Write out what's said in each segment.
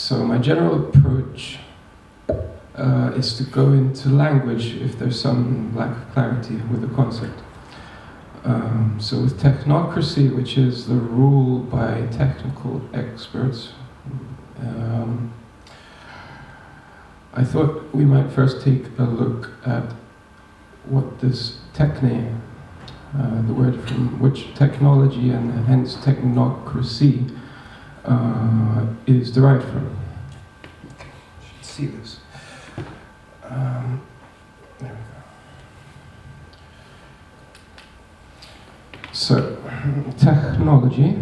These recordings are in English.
So my general approach is to go into language if there's some lack of clarity with the concept. So with technocracy, which is the rule by technical experts, I thought we might first take a look at what this techne, the word from which technology and hence technocracy is derived from. You should see this. There we go. So, technology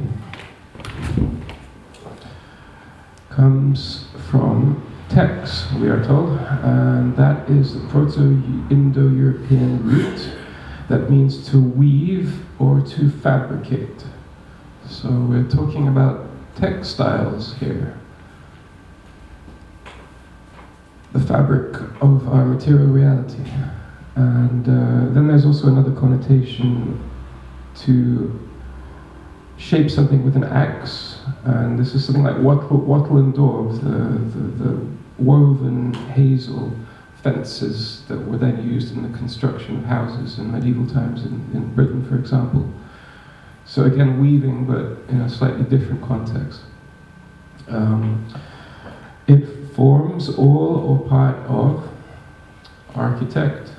comes from tex, we are told, and that is the Proto-Indo-European root that means to weave or to fabricate. So we're talking about textiles here. The fabric of our material reality. And then there's also another connotation to shape something with an axe, and this is something like wattle and daub, the woven hazel fences that were then used in the construction of houses in medieval times in Britain, for example. So again, weaving, but in a slightly different context. It forms all or part of architect.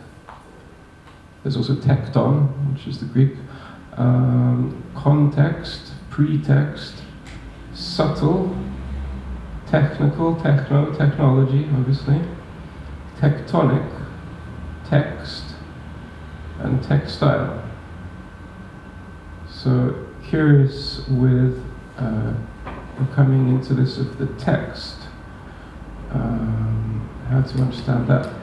There's also tekton, which is the Greek. Context, pretext, subtle, technical, technology, obviously, tectonic, text, and textile. So curious with coming into this of the text, how to understand that.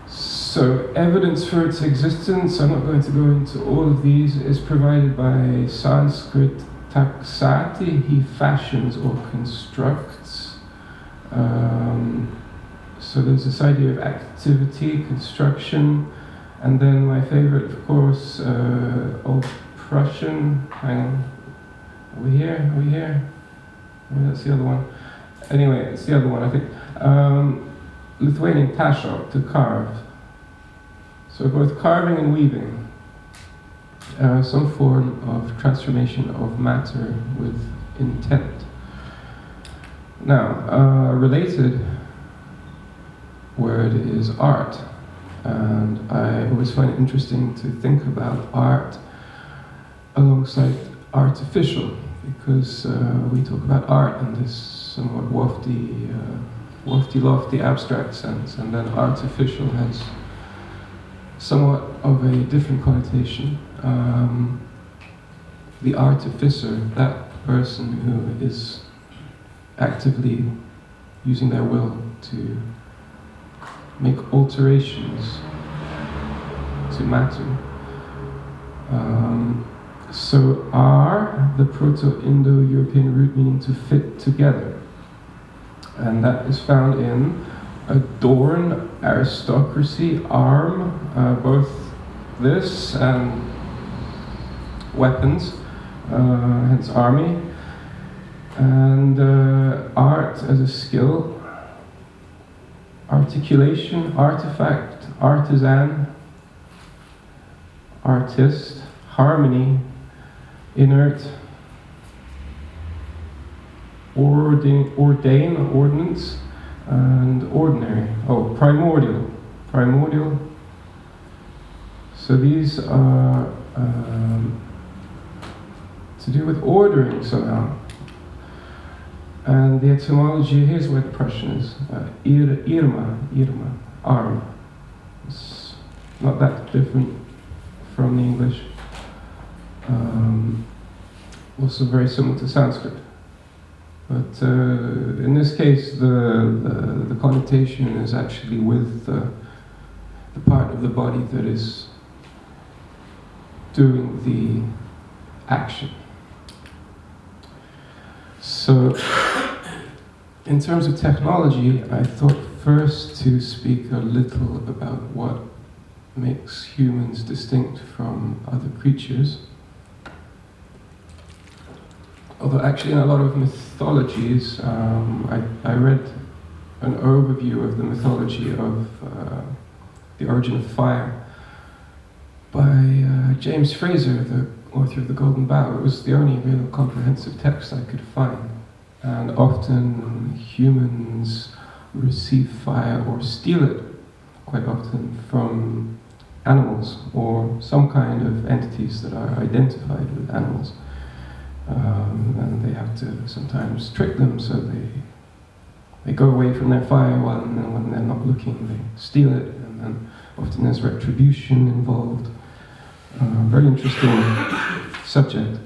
So evidence for its existence, I'm not going to go into all of these, is provided by Sanskrit taksati, he fashions or constructs. So there's this idea of activity, construction, and then my favorite, of course, Old Prussian, hang on, are we here? Maybe that's the other one. Anyway, it's the other one, I think. Lithuanian tashok, to carve. So both carving and weaving, some form of transformation of matter with intent. Now, a related word is art, and I always find it interesting to think about art alongside artificial, because we talk about art in this somewhat lofty, abstract sense, and then artificial has somewhat of a different connotation. The artificer, that person who is actively using their will to make alterations to matter. So R, the Proto-Indo-European root meaning to fit together. And that is found in adorn, aristocracy, arm, both this and weapons, hence army, and art as a skill, articulation, artifact, artisan, artist, harmony, inert, ordain, ordinance, and ordinary. Oh, primordial. So these are to do with ordering somehow. And the etymology, here's where the Prussian is. Irma, arm. It's not that different from the English. Also very similar to Sanskrit. But in this case, the connotation is actually with the part of the body that is doing the action. So, in terms of technology, I thought first to speak a little about what makes humans distinct from other creatures. although actually in a lot of mythologies, I read an overview of the mythology of the origin of fire by James Fraser, the author of The Golden Bough. It was the only real comprehensive text I could find. And often humans receive fire or steal it, quite often, from animals or some kind of entities that are identified with animals. And they have to sometimes trick them so they go away from their fire when they're not looking, they steal it, and then often there's retribution involved. Very interesting subject.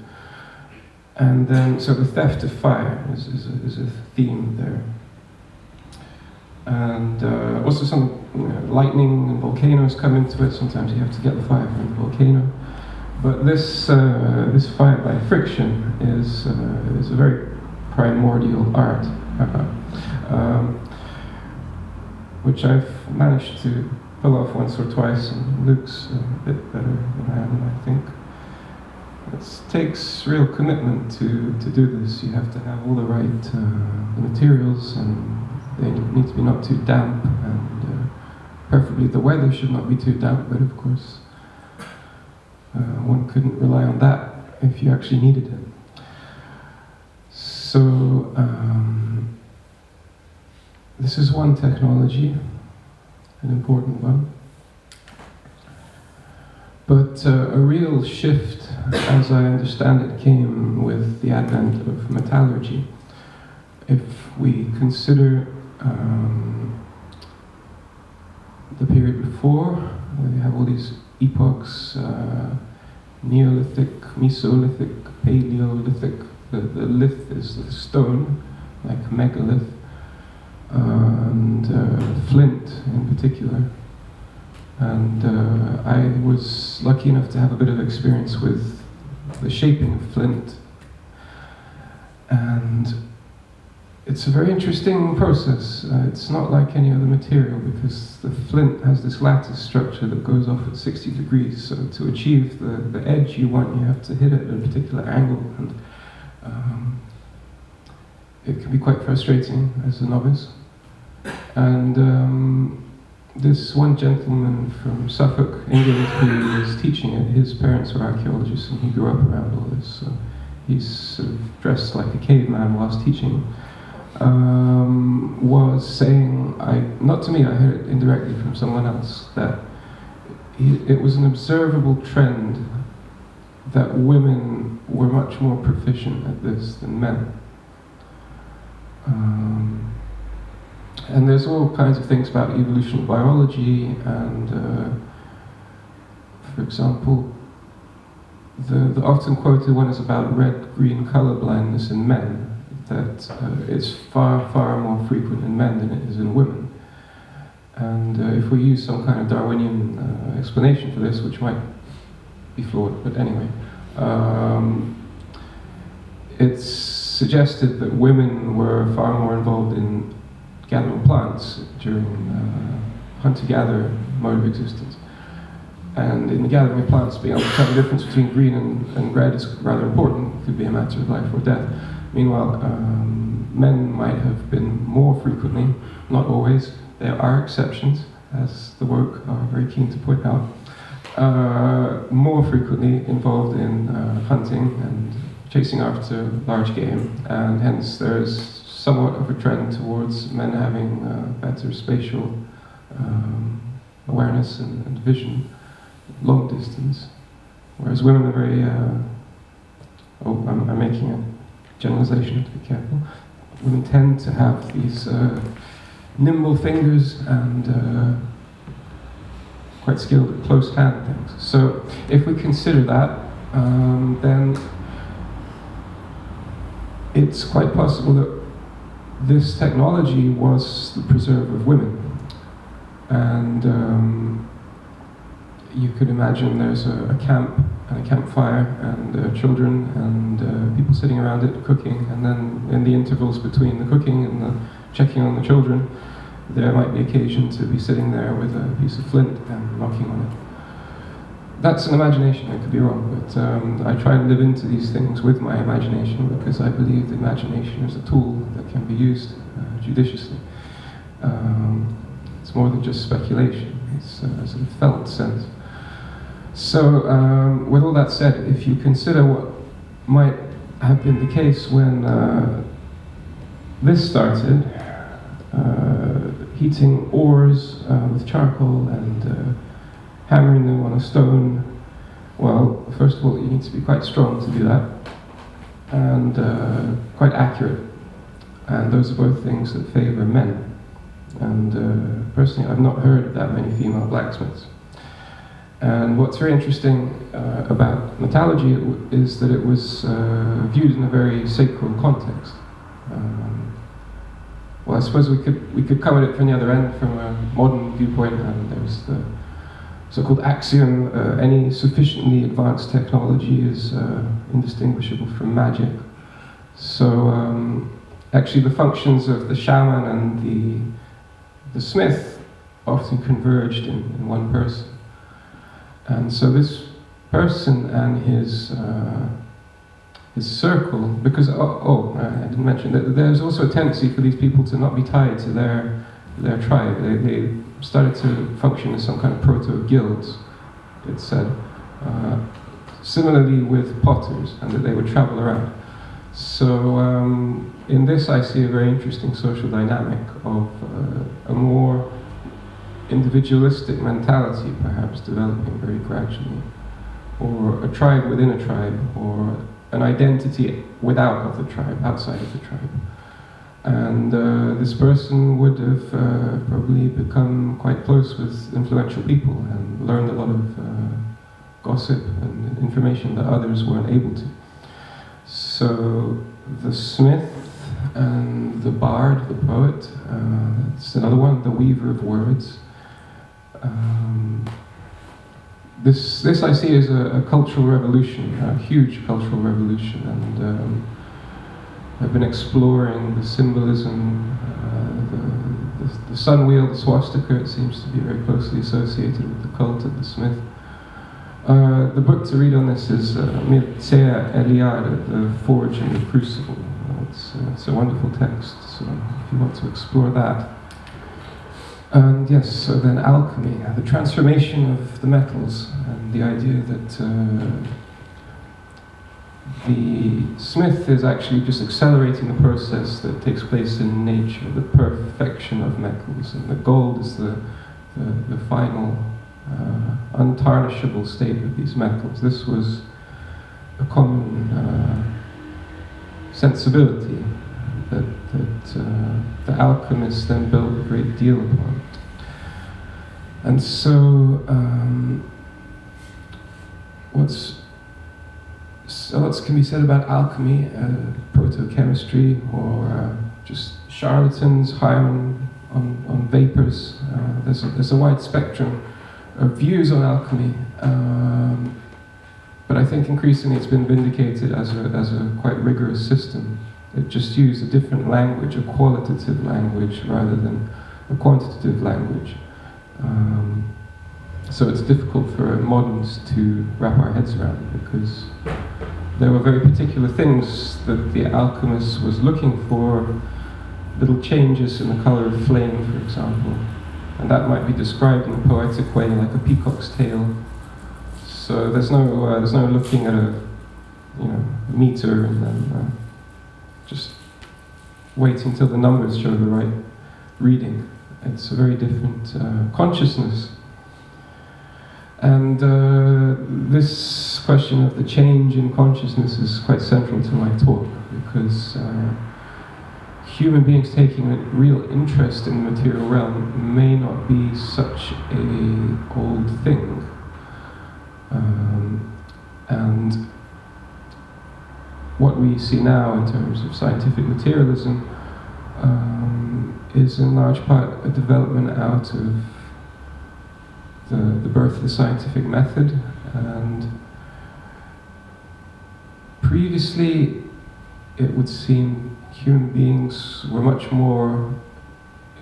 And then, so the theft of fire is a theme there. And also some lightning and volcanoes come into it. Sometimes you have to get the fire from the volcano. But this fire by friction is a very primordial art, which I've managed to pull off once or twice, and Luke's a bit better than I am, I think. It takes real commitment to do this. You have to have all the right materials, and they need to be not too damp, and preferably the weather should not be too damp, but of course one couldn't rely on that if you actually needed it. So this is one technology, an important one. But a real shift, as I understand it, came with the advent of metallurgy. If we consider the period before, we have all these epochs, Neolithic, Mesolithic, Paleolithic. The lith is the stone, like megalith, and flint in particular. And I was lucky enough to have a bit of experience with the shaping of flint. And it's a very interesting process. It's not like any other material, because the flint has this lattice structure that goes off at 60 degrees. So to achieve the edge you want, you have to hit it at a particular angle. And it can be quite frustrating as a novice. And this one gentleman from Suffolk, England, who was teaching it, his parents were archaeologists and he grew up around all this. So he's sort of dressed like a caveman whilst teaching. Was saying, not to me, I heard it indirectly from someone else, that it was an observable trend that women were much more proficient at this than men. And there's all kinds of things about evolutionary biology, and for example, the often quoted one is about red-green color blindness in men, that it's far, far more frequent in men than it is in women. And if we use some kind of Darwinian explanation for this, which might be flawed, but anyway, it's suggested that women were far more involved in gathering plants during hunter-gatherer mode of existence. And in the gathering of plants, being able to tell the difference between green and red is rather important. It could be a matter of life or death. Meanwhile, men might have been more frequently, not always, there are exceptions, as the work are very keen to point out, more frequently involved in hunting and chasing after large game, and hence there's somewhat of a trend towards men having better spatial awareness and vision, long distance, whereas women are very, I'm making a generalization, to be careful. Women tend to have these nimble fingers and quite skilled at close hand things. So if we consider that, then it's quite possible that this technology was the preserve of women. And you could imagine there's a camp and a campfire and children and people sitting around it cooking, and then in the intervals between the cooking and the checking on the children, there might be occasion to be sitting there with a piece of flint and knocking on it. that's an imagination, I could be wrong, but I try and live into these things with my imagination because I believe the imagination is a tool that can be used judiciously. It's more than just speculation, it's a sort of felt sense. So, with all that said, if you consider what might have been the case when this started, heating ores with charcoal and hammering them on a stone, well, first of all, you need to be quite strong to do that, and quite accurate. And those are both things that favor men. And personally, I've not heard of that many female blacksmiths. And what's very interesting about metallurgy is that it was viewed in a very sacred context. Well, I suppose we could come at it from the other end, from a modern viewpoint, and there's the so-called axiom, any sufficiently advanced technology is indistinguishable from magic. So actually the functions of the shaman and the smith often converged in one person. And so this person and his circle, because, I didn't mention, that there's also a tendency for these people to not be tied to their tribe. They started to function as some kind of proto-guilds, it said. Similarly with potters, and that they would travel around. So in this I see a very interesting social dynamic of a more individualistic mentality perhaps developing very gradually, or a tribe within a tribe, or an identity without of the tribe, outside of the tribe. And this person would have probably become quite close with influential people and learned a lot of gossip and information that others weren't able to. So the smith and the bard, the poet, that's another one, the weaver of words. This I see as a cultural revolution, a huge cultural revolution, and I've been exploring the symbolism, the sun wheel, the swastika. It seems to be very closely associated with the cult of the smith. The book to read on this is Mircea Eliade, The Forge and the Crucible. It's a wonderful text, so if you want to explore that. And yes, so then alchemy, the transformation of the metals, and the idea that the smith is actually just accelerating the process that takes place in nature, the perfection of metals, and the gold is the final untarnishable state of these metals. This was a common sensibility that the alchemists then built a great deal upon. And so what can be said about alchemy, proto-chemistry, or just charlatans high on vapors. There's a wide spectrum of views on alchemy, but I think increasingly it's been vindicated as a quite rigorous system. It just used a different language, a qualitative language, rather than a quantitative language. So it's difficult for moderns to wrap our heads around, because there were very particular things that the alchemist was looking for, little changes in the color of flame, for example. And that might be described in a poetic way, like a peacock's tail. So there's no looking at a meter and then just wait until the numbers show the right reading. It's a very different consciousness. And this question of the change in consciousness is quite central to my talk, because human beings taking a real interest in the material realm may not be such an old thing. And what we see now in terms of scientific materialism is in large part a development out of the birth of the scientific method. And previously, it would seem human beings were much more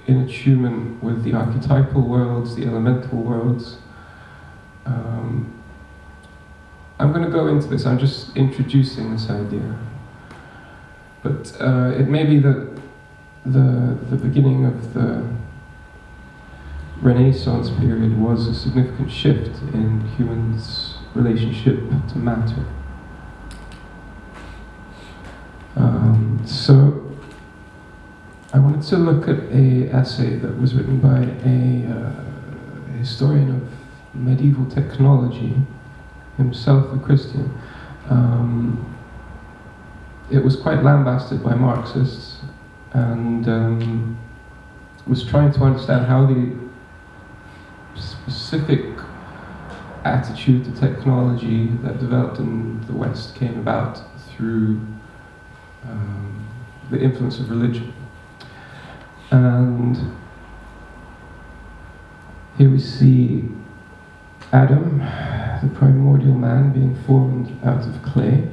in attunement with the archetypal worlds, the elemental worlds. I'm going to go into this. I'm just introducing this idea. But it may be that the beginning of the Renaissance period was a significant shift in humans' relationship to matter. So I wanted to look at an essay that was written by a historian of medieval technology, himself a Christian. It was quite lambasted by Marxists, and was trying to understand how the specific attitude to technology that developed in the West came about through the influence of religion. And here we see Adam, the primordial man, being formed out of clay.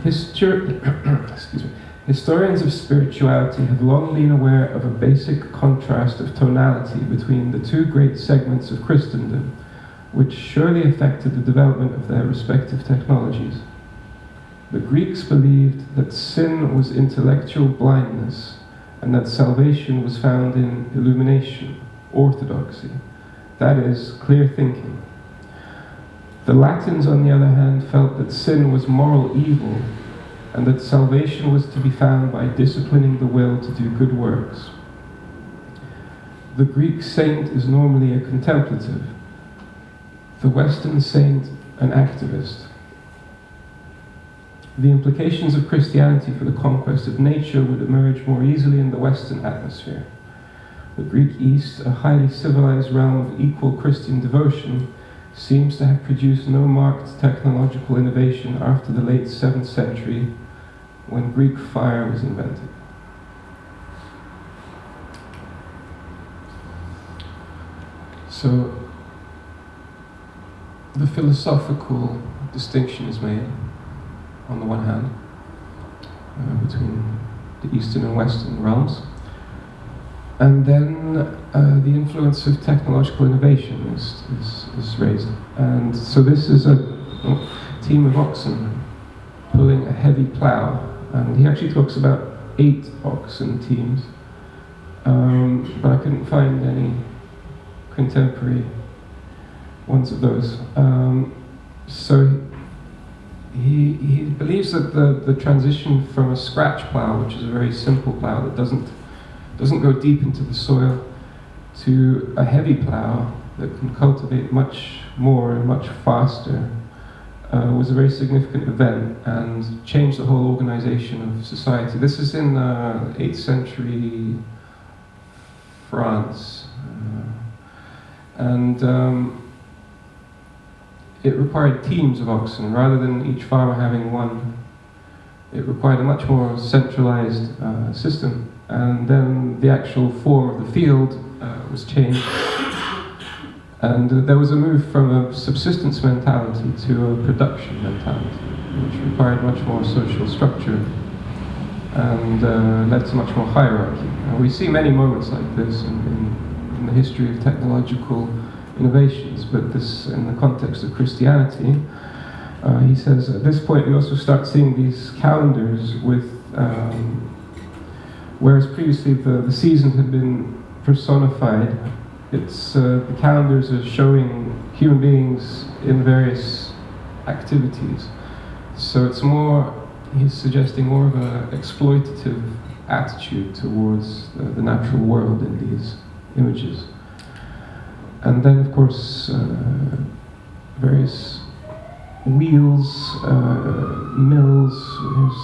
Excuse me. Historians of spirituality have long been aware of a basic contrast of tonality between the two great segments of Christendom, which surely affected the development of their respective technologies. The Greeks believed that sin was intellectual blindness, and that salvation was found in illumination, orthodoxy, that is, clear thinking. The Latins, on the other hand, felt that sin was moral evil, and that salvation was to be found by disciplining the will to do good works. The Greek saint is normally a contemplative, the Western saint an activist. The implications of Christianity for the conquest of nature would emerge more easily in the Western atmosphere. The Greek East, a highly civilized realm of equal Christian devotion, seems to have produced no marked technological innovation after the late 7th century, when Greek fire was invented. So, the philosophical distinction is made, on the one hand, between the Eastern and Western realms, and then the influence of technological innovation is raised. And so this is a team of oxen pulling a heavy plough, and he actually talks about 8 oxen teams, but I couldn't find any contemporary ones of those. So he believes that the transition from a scratch plough, which is a very simple plough that doesn't go deep into the soil, to a heavy plough that can cultivate much more and much faster, was a very significant event and changed the whole organization of society. This is in 8th century France, and it required teams of oxen rather than each farmer having one. It required a much more centralized system, and then the actual form of the field was changed. And there was a move from a subsistence mentality to a production mentality, which required much more social structure and led to much more hierarchy. And we see many moments like this in the history of technological innovations, but this, in the context of Christianity, he says at this point we also start seeing these calendars with, whereas previously the seasons had been personified, it's the calendars are showing human beings in various activities. So it's more, he's suggesting more of an exploitative attitude towards the natural world in these images. And then, of course, various wheels, mills, there's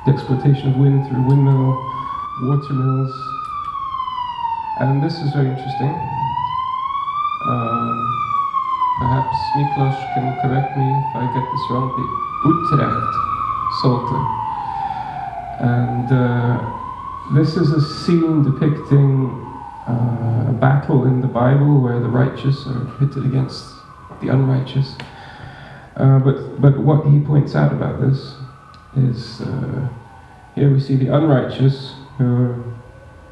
the exploitation of wind through windmill, water mills. And this is very interesting. Perhaps Miklos can correct me if I get this wrong. The Utrecht Psalter. And this is a scene depicting a battle in the Bible where the righteous are pitted against the unrighteous. But what he points out about this is here we see the unrighteous who are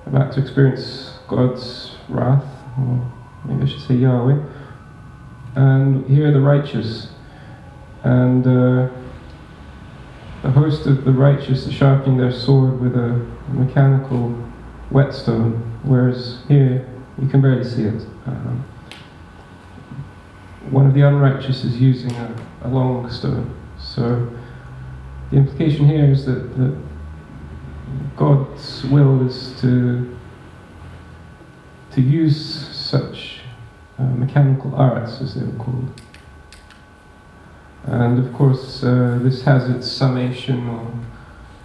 about to experience God's wrath, or maybe I should say Yahweh. And here are the righteous. And the host of the righteous are sharpening their sword with a mechanical whetstone, whereas here you can barely see it. One of the unrighteous is using a long stone. So the implication here is that God's will is to use such mechanical arts, as they were called. And of course, this has its summation or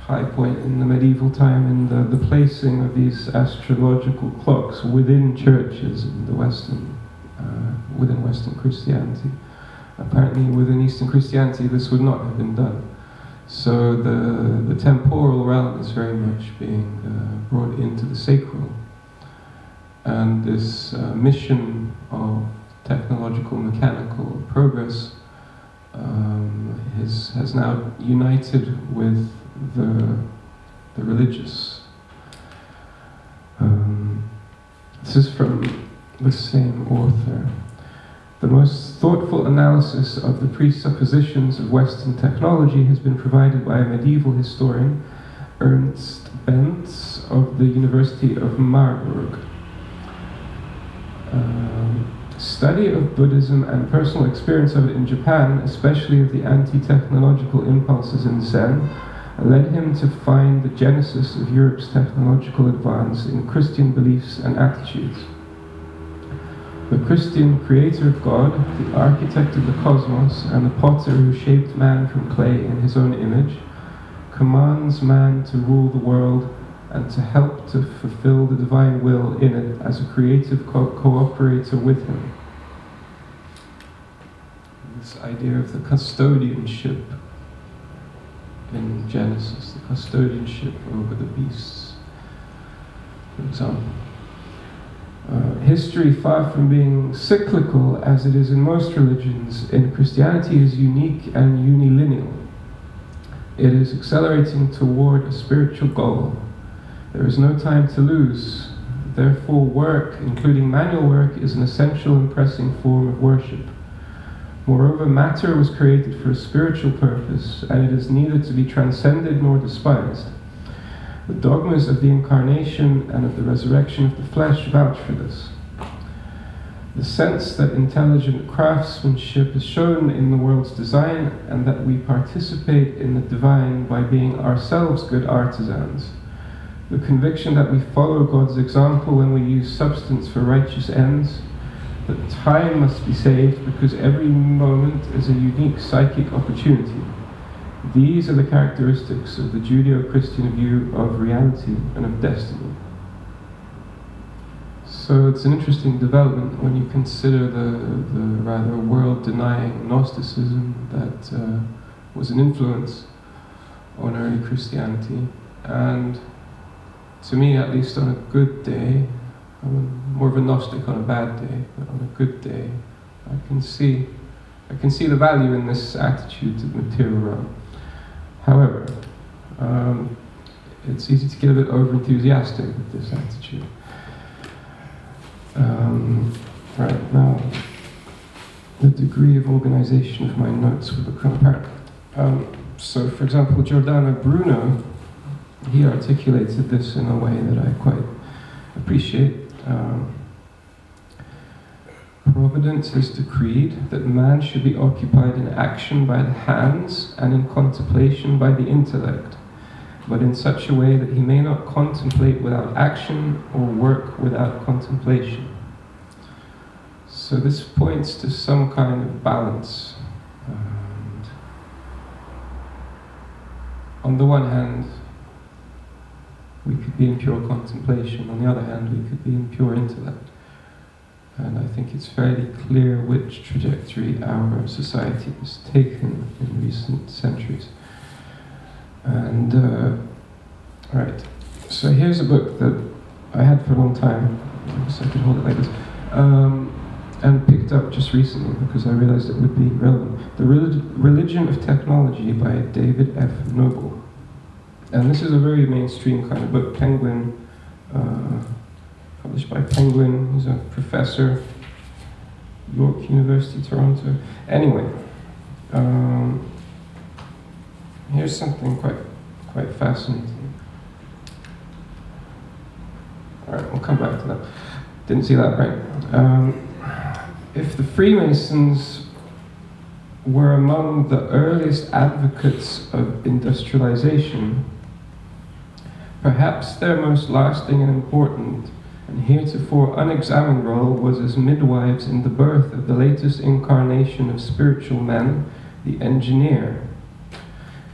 high point in the medieval time in the placing of these astrological clocks within churches in the within Western Christianity. Apparently, within Eastern Christianity, this would not have been done. So the temporal realm is very much being brought into the sacral. And this mission of technological, mechanical progress has now united with the religious. This is from the same author. The most thoughtful analysis of the presuppositions of Western technology has been provided by a medieval historian, Ernst Benz, of the University of Marburg. Study of Buddhism and personal experience of it in Japan, especially of the anti-technological impulses in Zen, led him to find the genesis of Europe's technological advance in Christian beliefs and attitudes. The Christian creator of God, the architect of the cosmos, and the potter who shaped man from clay in his own image, commands man to rule the world and to help to fulfill the divine will in it as a creative cooperator with him. This idea of the custodianship in Genesis, the custodianship over the beasts, for example. History, far from being cyclical as it is in most religions, in Christianity is unique and unilineal. It is accelerating toward a spiritual goal. There is no time to lose. Therefore, work, including manual work, is an essential and pressing form of worship. Moreover, matter was created for a spiritual purpose, and it is neither to be transcended nor despised. The dogmas of the incarnation and of the resurrection of the flesh vouch for this. The sense that intelligent craftsmanship is shown in the world's design, and that we participate in the divine by being ourselves good artisans. The conviction that we follow God's example when we use substance for righteous ends, that time must be saved because every moment is a unique psychic opportunity. These are the characteristics of the Judeo-Christian view of reality and of destiny. So it's an interesting development when you consider the rather world-denying Gnosticism that was an influence on early Christianity. And to me, at least on a good day, I'm more of a Gnostic on a bad day, but on a good day, I can see the value in this attitude to the material realm. However, it's easy to get a bit over-enthusiastic with this attitude. Right, now, the degree of organization of my notes will become apparent. So, for example, Giordano Bruno, he articulated this in a way that I quite appreciate. Providence has decreed that man should be occupied in action by the hands and in contemplation by the intellect, but in such a way that he may not contemplate without action or work without contemplation. So this points to some kind of balance. On the one hand, we could be in pure contemplation. On the other hand, we could be in pure intellect. And I think it's fairly clear which trajectory our society has taken in recent centuries. And, right, so here's a book that I had for a long time, so I could hold it like this, and picked up just recently because I realized it would be relevant. The Religion of Technology by David F. Noble. And this is a very mainstream kind of book, Penguin, published by Penguin. He's a professor York University, Toronto. Anyway, here's something quite fascinating. All right, we'll come back to that. Didn't see that, right? If the Freemasons were among the earliest advocates of industrialization, perhaps their most lasting and important and heretofore unexamined role was as midwives in the birth of the latest incarnation of spiritual man, the engineer.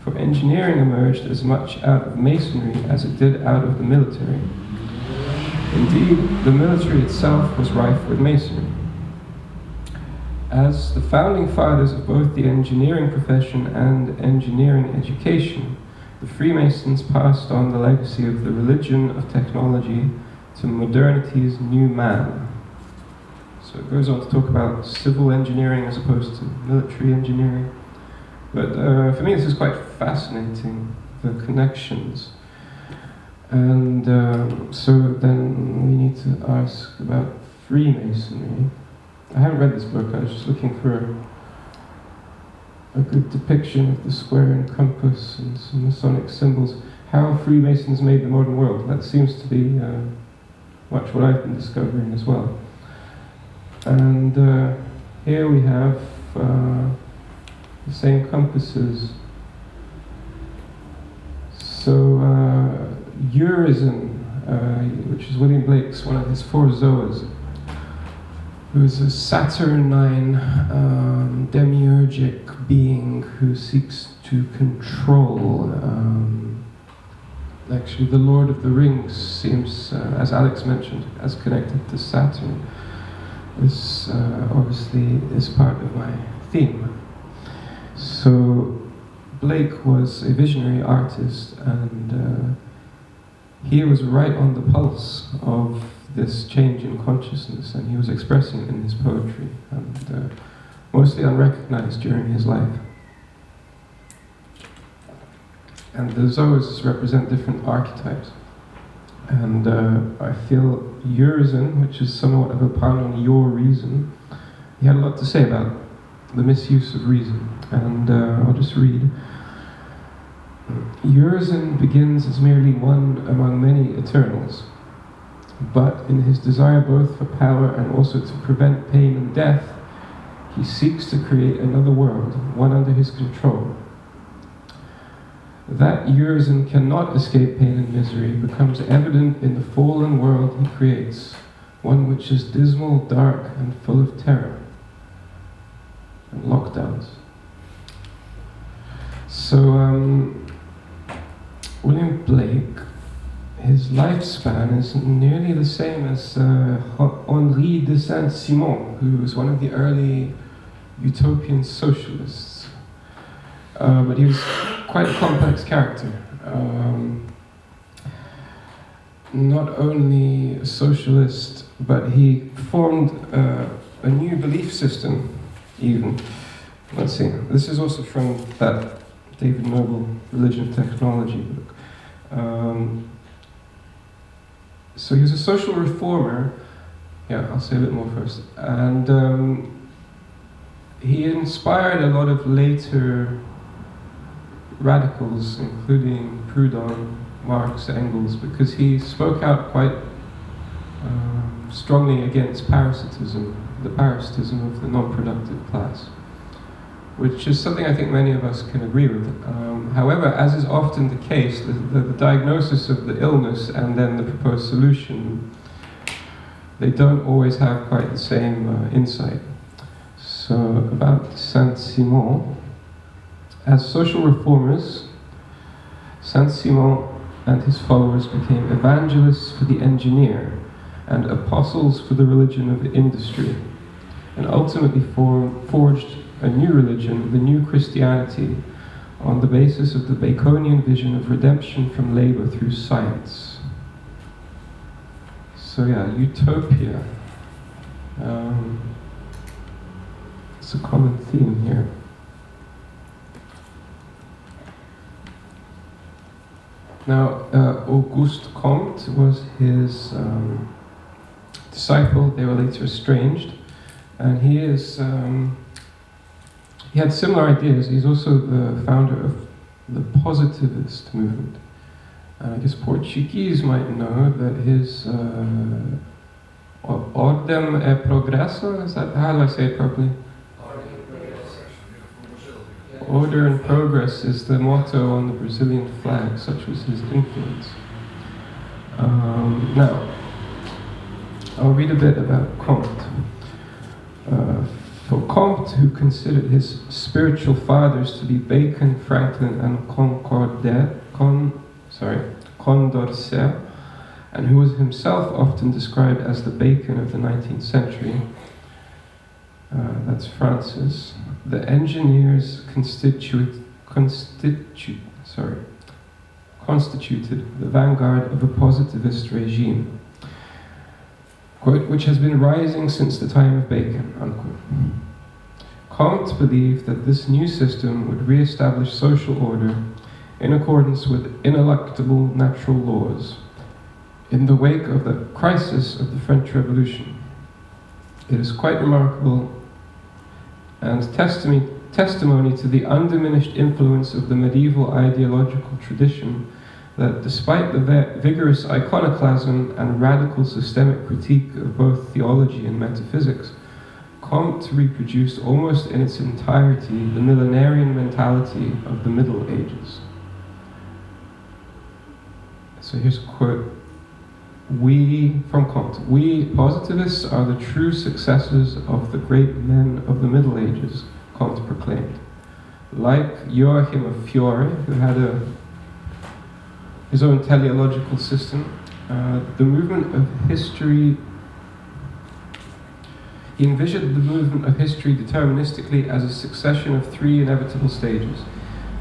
For engineering emerged as much out of masonry as it did out of the military. Indeed, the military itself was rife with masonry. As the founding fathers of both the engineering profession and engineering education, the Freemasons passed on the legacy of the religion of technology to modernity's new man. So it goes on to talk about civil engineering as opposed to military engineering. But for me this is quite fascinating, the connections. And so then we need to ask about Freemasonry. I haven't read this book, I was just looking for a good depiction of the square and compass and some Masonic symbols. How Freemasons made the modern world. That seems to be much what I've been discovering as well. And here we have the same compasses. So Urizen, which is William Blake's one of his four Zoas, who is a Saturnine demiurgic being who seeks to control. Actually, the Lord of the Rings seems, as Alex mentioned, as connected to Saturn. This obviously is part of my theme. So Blake was a visionary artist, and he was right on the pulse of this change in consciousness, and he was expressing it in his poetry, and mostly unrecognized during his life. And the Zoas represent different archetypes. And I feel Urizen, which is somewhat of a pun on your reason, he had a lot to say about the misuse of reason. And I'll just read. Urizen begins as merely one among many eternals, but in his desire both for power and also to prevent pain and death, he seeks to create another world, one under his control. That Urizen cannot escape pain and misery becomes evident in the fallen world he creates, one which is dismal, dark, and full of terror and lockdowns. So William Blake, his lifespan is nearly the same as Henri de Saint-Simon, who was one of the early utopian socialists. But he was quite a complex character. Not only a socialist, but he formed a new belief system, even. Let's see, this is also from that David Noble Religion of Technology book. So he was a social reformer. Yeah, I'll say a bit more first. And he inspired a lot of later radicals, including Proudhon, Marx, Engels, because he spoke out quite strongly against parasitism, the parasitism of the non-productive class, which is something I think many of us can agree with. However, as is often the case, the diagnosis of the illness and then the proposed solution, they don't always have quite the same insight. So about Saint-Simon, as social reformers, Saint-Simon and his followers became evangelists for the engineer and apostles for the religion of industry, and ultimately forged a new religion, the new Christianity, on the basis of the Baconian vision of redemption from labor through science. So yeah, utopia. It's a common theme here. Now, Auguste Comte was his disciple. They were later estranged, And he had similar ideas. He's also the founder of the positivist movement. And I guess Portuguese might know that his Ordem e Progresso, is that, how do I say it properly? Order and Progress is the motto on the Brazilian flag, such was his influence. Now, I'll read a bit about Comte. For Comte, who considered his spiritual fathers to be Bacon, Franklin, and Condorcet, and who was himself often described as the Bacon of the 19th century, that's Francis, the engineers constituted the vanguard of a positivist regime, quote, which has been rising since the time of Bacon, unquote. Comte believed that this new system would re-establish social order in accordance with ineluctable natural laws in the wake of the crisis of the French Revolution. It is quite remarkable and testimony to the undiminished influence of the medieval ideological tradition that despite the vigorous iconoclasm and radical systemic critique of both theology and metaphysics, Comte reproduced almost in its entirety the millenarian mentality of the Middle Ages. So here's a quote. From Comte, we positivists are the true successors of the great men of the Middle Ages, Comte proclaimed. Like Joachim of Fiore, who had his own teleological system, the movement of history, he envisioned the movement of history deterministically as a succession of three inevitable stages: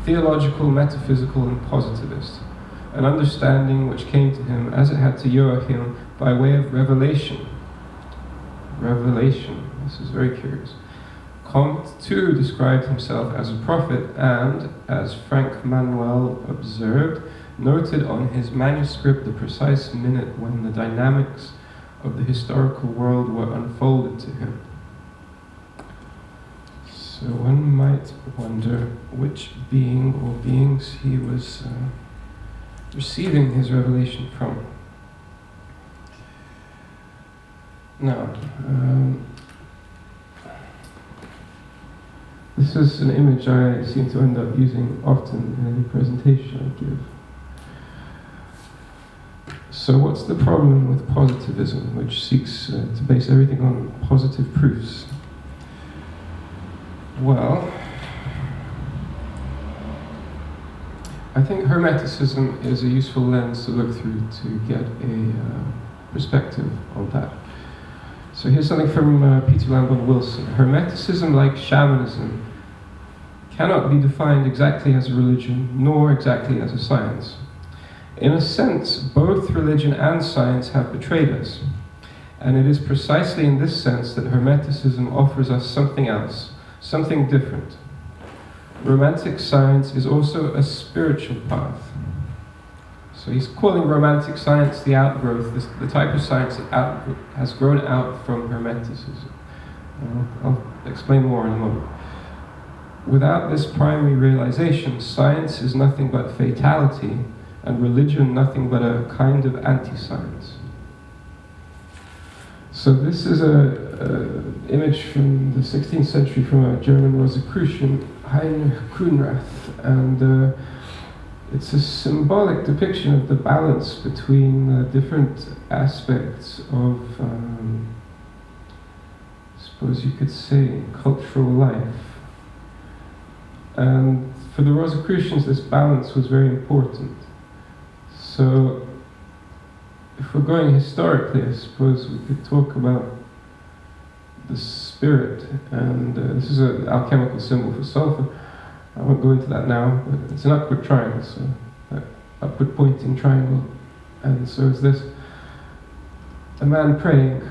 theological, metaphysical, and positivist. An understanding which came to him, as it had to Joachim, by way of revelation. Revelation, this is very curious. Comte, too, described himself as a prophet and, as Frank Manuel observed, noted on his manuscript the precise minute when the dynamics of the historical world were unfolded to him. So one might wonder which being or beings he was receiving his revelation from. Now, this is an image I seem to end up using often in any presentation I give. So what's the problem with positivism, which seeks to base everything on positive proofs? Well, I think Hermeticism is a useful lens to look through to get a perspective on that. So here's something from Peter Lambert Wilson. Hermeticism, like shamanism, cannot be defined exactly as a religion, nor exactly as a science. In a sense, both religion and science have betrayed us. And it is precisely in this sense that Hermeticism offers us something else, something different. Romantic science is also a spiritual path. So he's calling romantic science the outgrowth, the type of science that has grown out from Hermeticism. I'll explain more in a moment. Without this primary realization, science is nothing but fatality, and religion nothing but a kind of anti-science. So this is an image from the 16th century from a German Rosicrucian, Heinrich Kuhnrath, and it's a symbolic depiction of the balance between different aspects of, I suppose you could say, cultural life. And for the Rosicrucians, this balance was very important. So, if we're going historically, I suppose we could talk about the spirit, and this is an alchemical symbol for sulfur. I won't go into that now, but it's an upward triangle, so upward pointing triangle, and so is this. A man praying,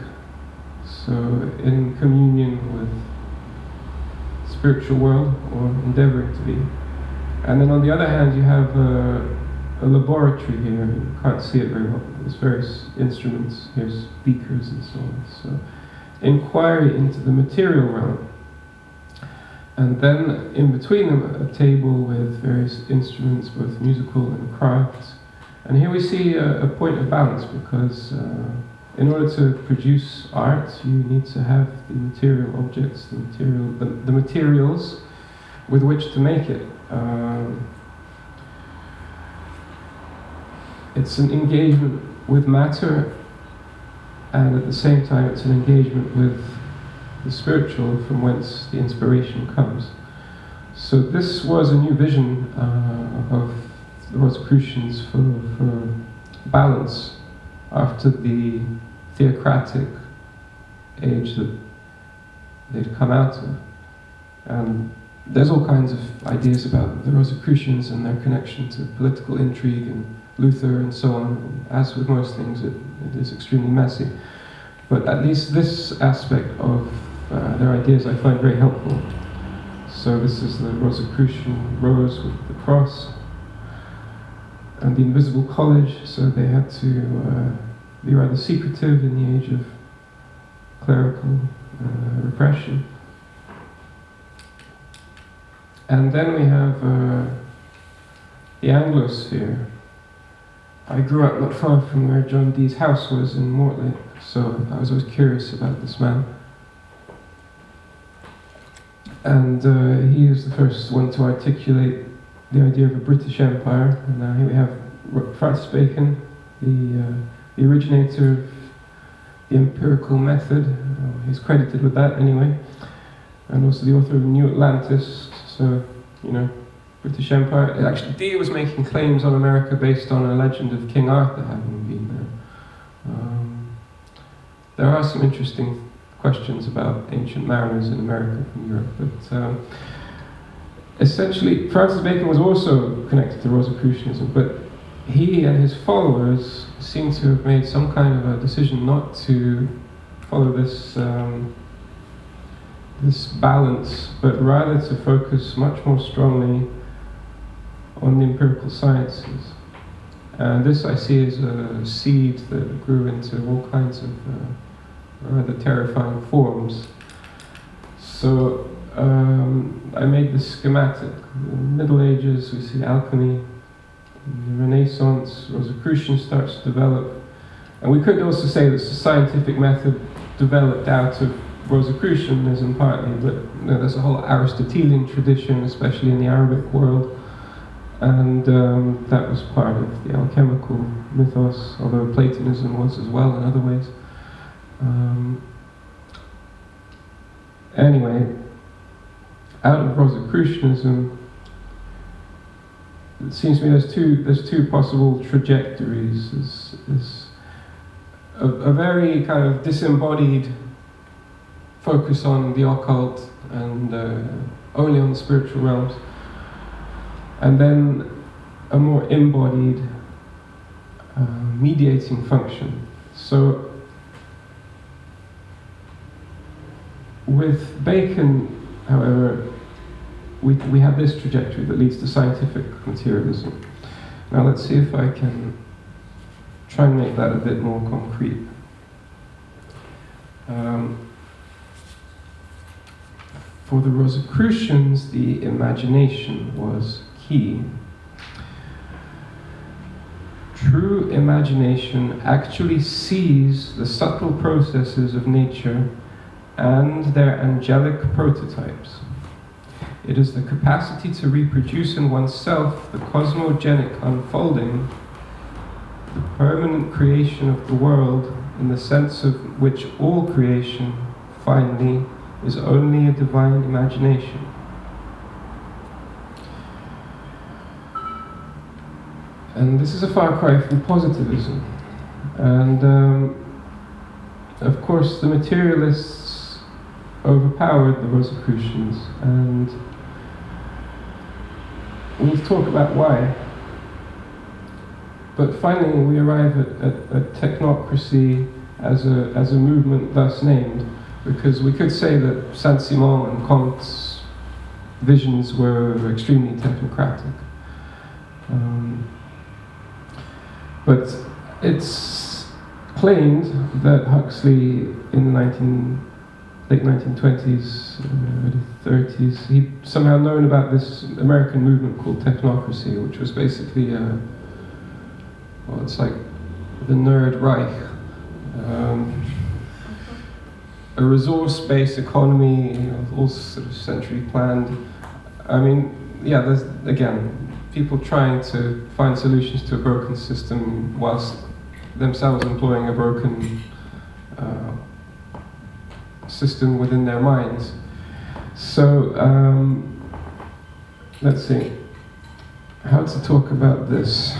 so in communion with the spiritual world, or endeavoring to be. And then on the other hand, you have a laboratory here. You can't see it very well. There's various instruments. Here's beakers and so on. So inquiry into the material realm. And then in between them, a table with various instruments, both musical and crafts. And here we see a point of balance, because in order to produce art, you need to have the material objects, the materials with which to make it. It's an engagement with matter, and at the same time it's an engagement with the spiritual, from whence the inspiration comes. So this was a new vision of the Rosicrucians for balance after the theocratic age that they'd come out of. And there's all kinds of ideas about the Rosicrucians and their connection to political intrigue and Luther and so on. As with most things, it is extremely messy. But at least this aspect of their ideas I find very helpful. So this is the Rosicrucian rose with the cross and the invisible college. So they had to be rather secretive in the age of clerical repression. And then we have the Anglosphere. I grew up not far from where John Dee's house was in Mortlake, so I was always curious about this man. And he is the first one to articulate the idea of a British Empire. And now here we have Francis Bacon, the originator of the empirical method. He's credited with that anyway. And also the author of New Atlantis. So, you know, British Empire. Actually, Dee was making claims on America based on a legend of King Arthur having been there. There are some interesting questions about ancient mariners in America from Europe, but essentially Francis Bacon was also connected to Rosicrucianism, but he and his followers seem to have made some kind of a decision not to follow this this balance, but rather to focus much more strongly on the empirical sciences. And this I see as a seed that grew into all kinds of rather terrifying forms. So I made this schematic. In the Middle Ages we see alchemy, in the Renaissance Rosicrucian starts to develop, and we could also say that the scientific method developed out of Rosicrucianism partly, but you know, there's a whole Aristotelian tradition, especially in the Arabic world, and that was part of the alchemical mythos, although Platonism was as well in other ways. Anyway, out of Rosicrucianism, it seems to me there's two possible trajectories. There's a very kind of disembodied focus on the occult and only on the spiritual realms, and then a more embodied mediating function. So with Bacon, however, we have this trajectory that leads to scientific materialism. Now let's see if I can try and make that a bit more concrete. For the Rosicrucians, the imagination was key. True imagination actually sees the subtle processes of nature and their angelic prototypes. It is the capacity to reproduce in oneself the cosmogenic unfolding, the permanent creation of the world, in the sense of which all creation, finally, is only a divine imagination. And this is a far cry from positivism. And of course the materialists overpowered the Rosicrucians, and we'll talk about why. But finally we arrive at technocracy as a movement thus named, because we could say that Saint-Simon and Comte's visions were extremely technocratic. But it's claimed that Huxley in the late 1920s, early 30s. He'd somehow known about this American movement called Technocracy, which was basically, well, it's like the Nerd Reich. A resource-based economy, all sort of centrally planned. I mean, yeah, there's, again, people trying to find solutions to a broken system whilst themselves employing a broken system within their minds. So, let's see, how to talk about this.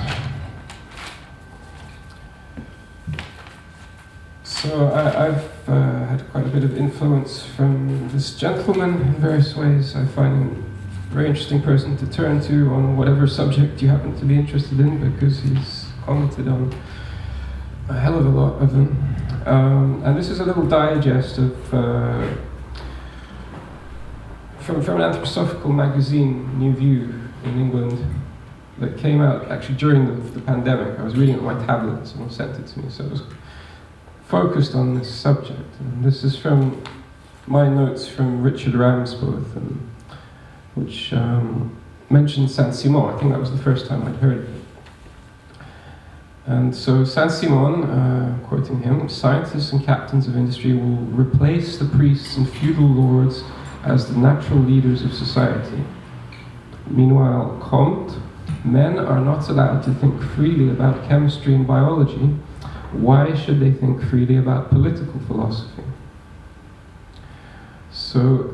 So I've had quite a bit of influence from this gentleman in various ways. I find him a very interesting person to turn to on whatever subject you happen to be interested in, because he's commented on a hell of a lot of them. And this is a little digest of from an anthroposophical magazine, New View, in England, that came out actually during the pandemic. I was reading it on my tablet, someone sent it to me, so it was focused on this subject. And this is from my notes from Richard Ramsboth, which mentioned Saint-Simon. I think that was the first time I'd heard of it. And so Saint-Simon, quoting him, "Scientists and captains of industry will replace the priests and feudal lords as the natural leaders of society. Meanwhile, Comte, men are not allowed to think freely about chemistry and biology. Why should they think freely about political philosophy?" So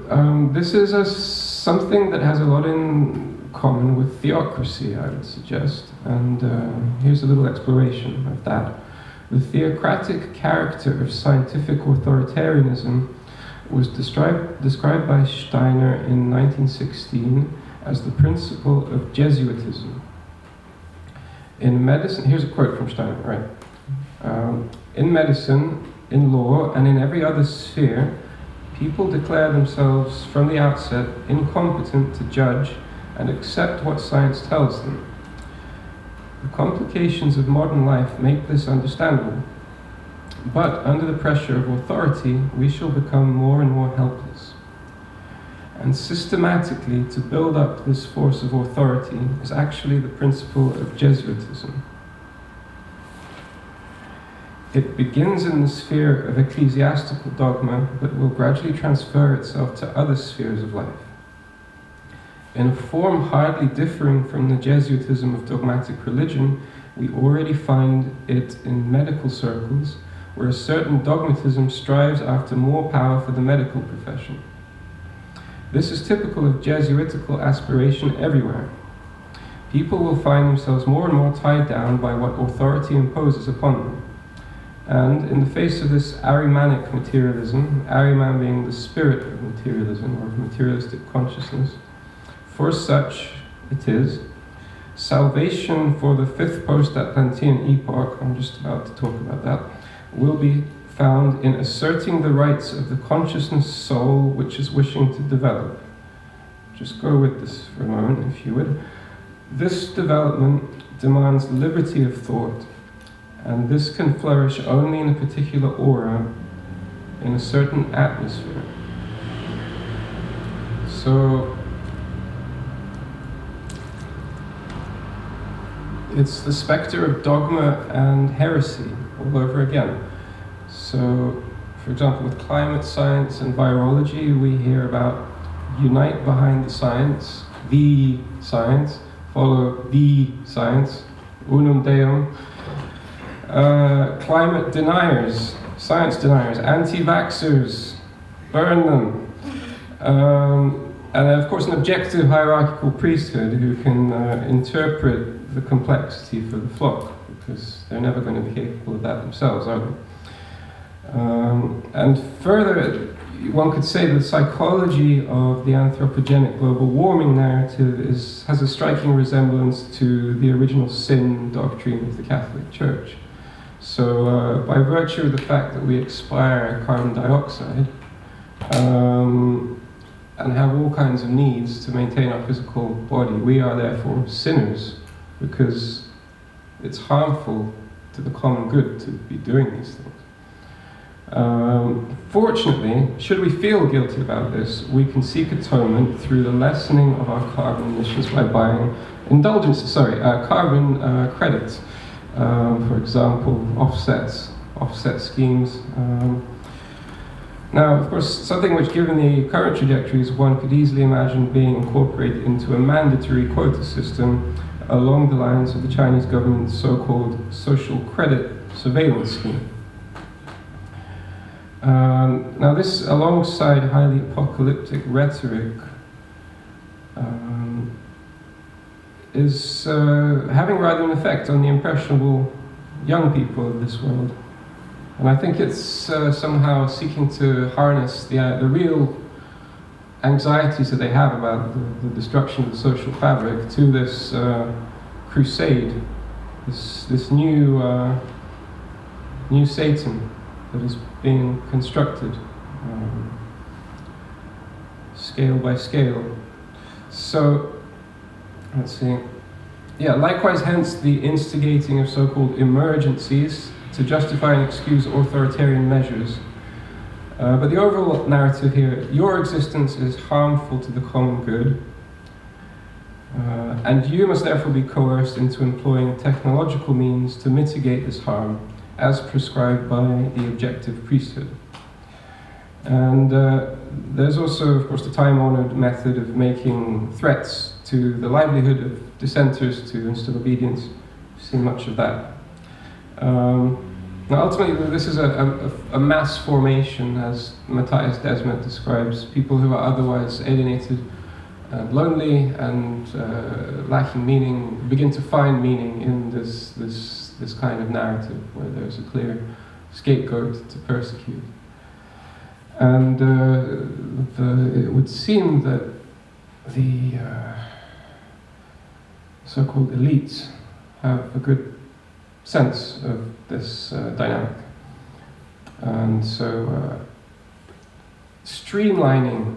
this is something that has a lot in common with theocracy, I would suggest. And here's a little exploration of that. The theocratic character of scientific authoritarianism was described by Steiner in 1916 as the principle of Jesuitism. In medicine, here's a quote from Steiner, right? In medicine, in law, and in every other sphere, people declare themselves from the outset incompetent to judge and accept what science tells them. The complications of modern life make this understandable, but under the pressure of authority, we shall become more and more helpless. And systematically, to build up this force of authority is actually the principle of Jesuitism. It begins in the sphere of ecclesiastical dogma, but will gradually transfer itself to other spheres of life. In a form hardly differing from the Jesuitism of dogmatic religion, we already find it in medical circles, where a certain dogmatism strives after more power for the medical profession. This is typical of Jesuitical aspiration everywhere. People will find themselves more and more tied down by what authority imposes upon them. And in the face of this Ahrimanic materialism, Ahriman being the spirit of materialism or of materialistic consciousness, for such it is, salvation for the fifth post-Atlantean epoch, I'm just about to talk about that, will be found in asserting the rights of the consciousness soul which is wishing to develop. Just go with this for a moment, if you would. This development demands liberty of thought, and this can flourish only in a particular aura, in a certain atmosphere. So, it's the specter of dogma and heresy all over again. So, for example, with climate science and virology, we hear about unite behind the science, follow the science, unum deum. Climate deniers, science deniers, anti-vaxxers, burn them. And of course an objective hierarchical priesthood who can interpret the complexity for the flock, because they're never going to be capable of that themselves, are they? And further, one could say that the psychology of the anthropogenic global warming narrative has a striking resemblance to the original sin doctrine of the Catholic Church. So by virtue of the fact that we expire carbon dioxide and have all kinds of needs to maintain our physical body, we are therefore sinners, because it's harmful to the common good to be doing these things. Fortunately, should we feel guilty about this, we can seek atonement through the lessening of our carbon emissions by buying carbon credits. For example, offset schemes. Now, of course, something which, given the current trajectories, one could easily imagine being incorporated into a mandatory quota system along the lines of the Chinese government's so-called social credit surveillance scheme. Now, this, alongside highly apocalyptic rhetoric, is having rather an effect on the impressionable young people of this world. And I think it's somehow seeking to harness the real anxieties that they have about the destruction of the social fabric to this crusade, this new Satan that is being constructed, scale by scale. So, let's see. Yeah, likewise, hence the instigating of so-called emergencies to justify and excuse authoritarian measures. But the overall narrative here, your existence is harmful to the common good, and you must therefore be coerced into employing technological means to mitigate this harm, as prescribed by the objective priesthood. And there's also, of course, the time-honored method of making threats to the livelihood of dissenters to instill obedience. We've seen much of that. Now, ultimately, this is a mass formation, as Matthias Desmet describes, people who are otherwise alienated and lonely and lacking meaning, begin to find meaning in this kind of narrative where there's a clear scapegoat to persecute. And it would seem that the so-called elites have a good sense of this dynamic. And so streamlining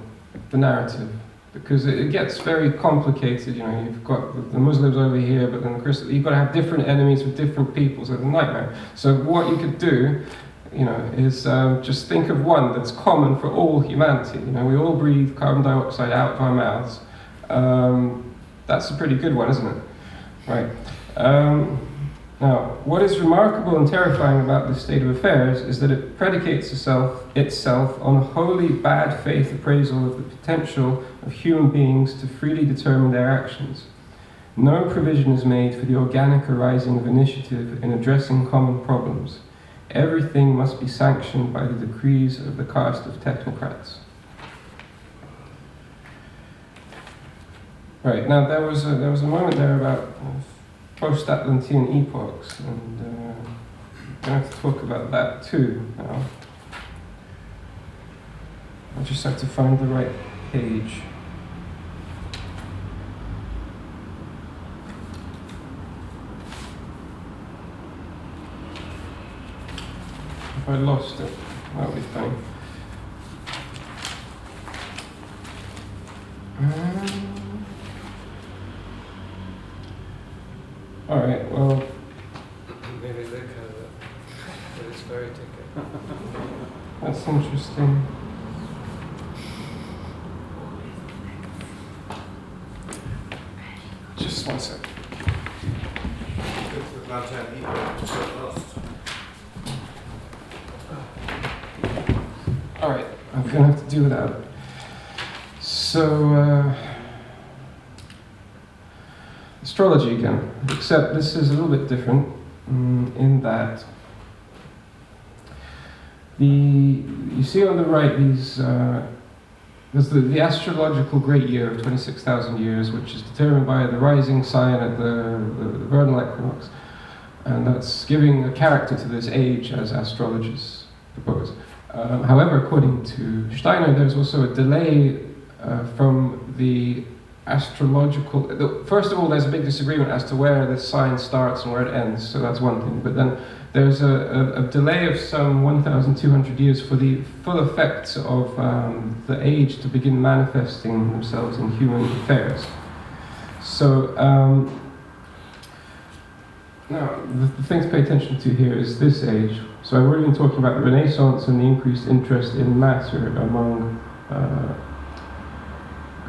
the narrative, because it gets very complicated. You know, you've got the Muslims over here, but then the Christians, you've got to have different enemies with different peoples. It's a nightmare. So what you could do, you know, is just think of one that's common for all humanity. You know, we all breathe carbon dioxide out of our mouths. That's a pretty good one, isn't it? Right. Now, what is remarkable and terrifying about this state of affairs is that it predicates itself on a wholly bad faith appraisal of the potential of human beings to freely determine their actions. No provision is made for the organic arising of initiative in addressing common problems. Everything must be sanctioned by the decrees of the caste of technocrats. Right, now there was a moment there about post-Atlantean epochs, and I'm going to have to talk about that too now. I just have to find the right page. If I lost it, that'll be fine. All right, well. Maybe look at it. It's very ticket. That's interesting. Just one sec. All right, I'm going to have to do without it. So, astrology again, except this is a little bit different in that you see on the right these there's the astrological great year of 26,000 years, which is determined by the rising sign at the vernal equinox, and that's giving a character to this age as astrologers propose. However, according to Steiner, there's also a delay from the astrological. First of all, there's a big disagreement as to where this sign starts and where it ends, so that's one thing. But then there's a delay of some 1,200 years for the full effects of the age to begin manifesting themselves in human affairs. So now the thing to pay attention to here is this age, So I've already been talking about the Renaissance and the increased interest in matter among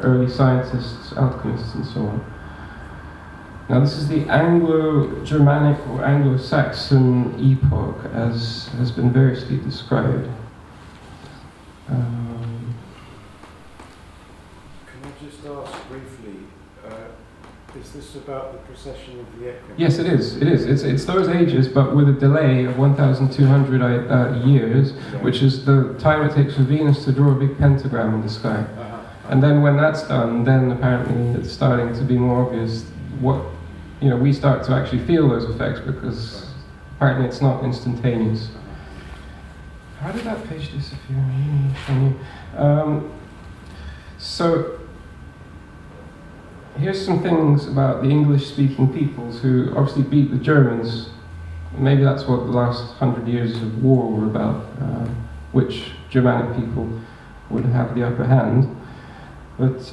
early scientists, alchemists, and so on. Now this is the Anglo-Germanic or Anglo-Saxon epoch, as has been variously described. Can I just ask briefly, is this about the precession of the equinox? Yes, it is. It is. It's those ages, but with a delay of 1,200 years, which is the time it takes for Venus to draw a big pentagram in the sky. And then when that's done, then apparently it's starting to be more obvious what, we start to actually feel those effects, because apparently it's not instantaneous. How did that page disappear? So here's some things about the English-speaking peoples who obviously beat the Germans. Maybe that's what the last 100 years of war were about, which Germanic people would have the upper hand. But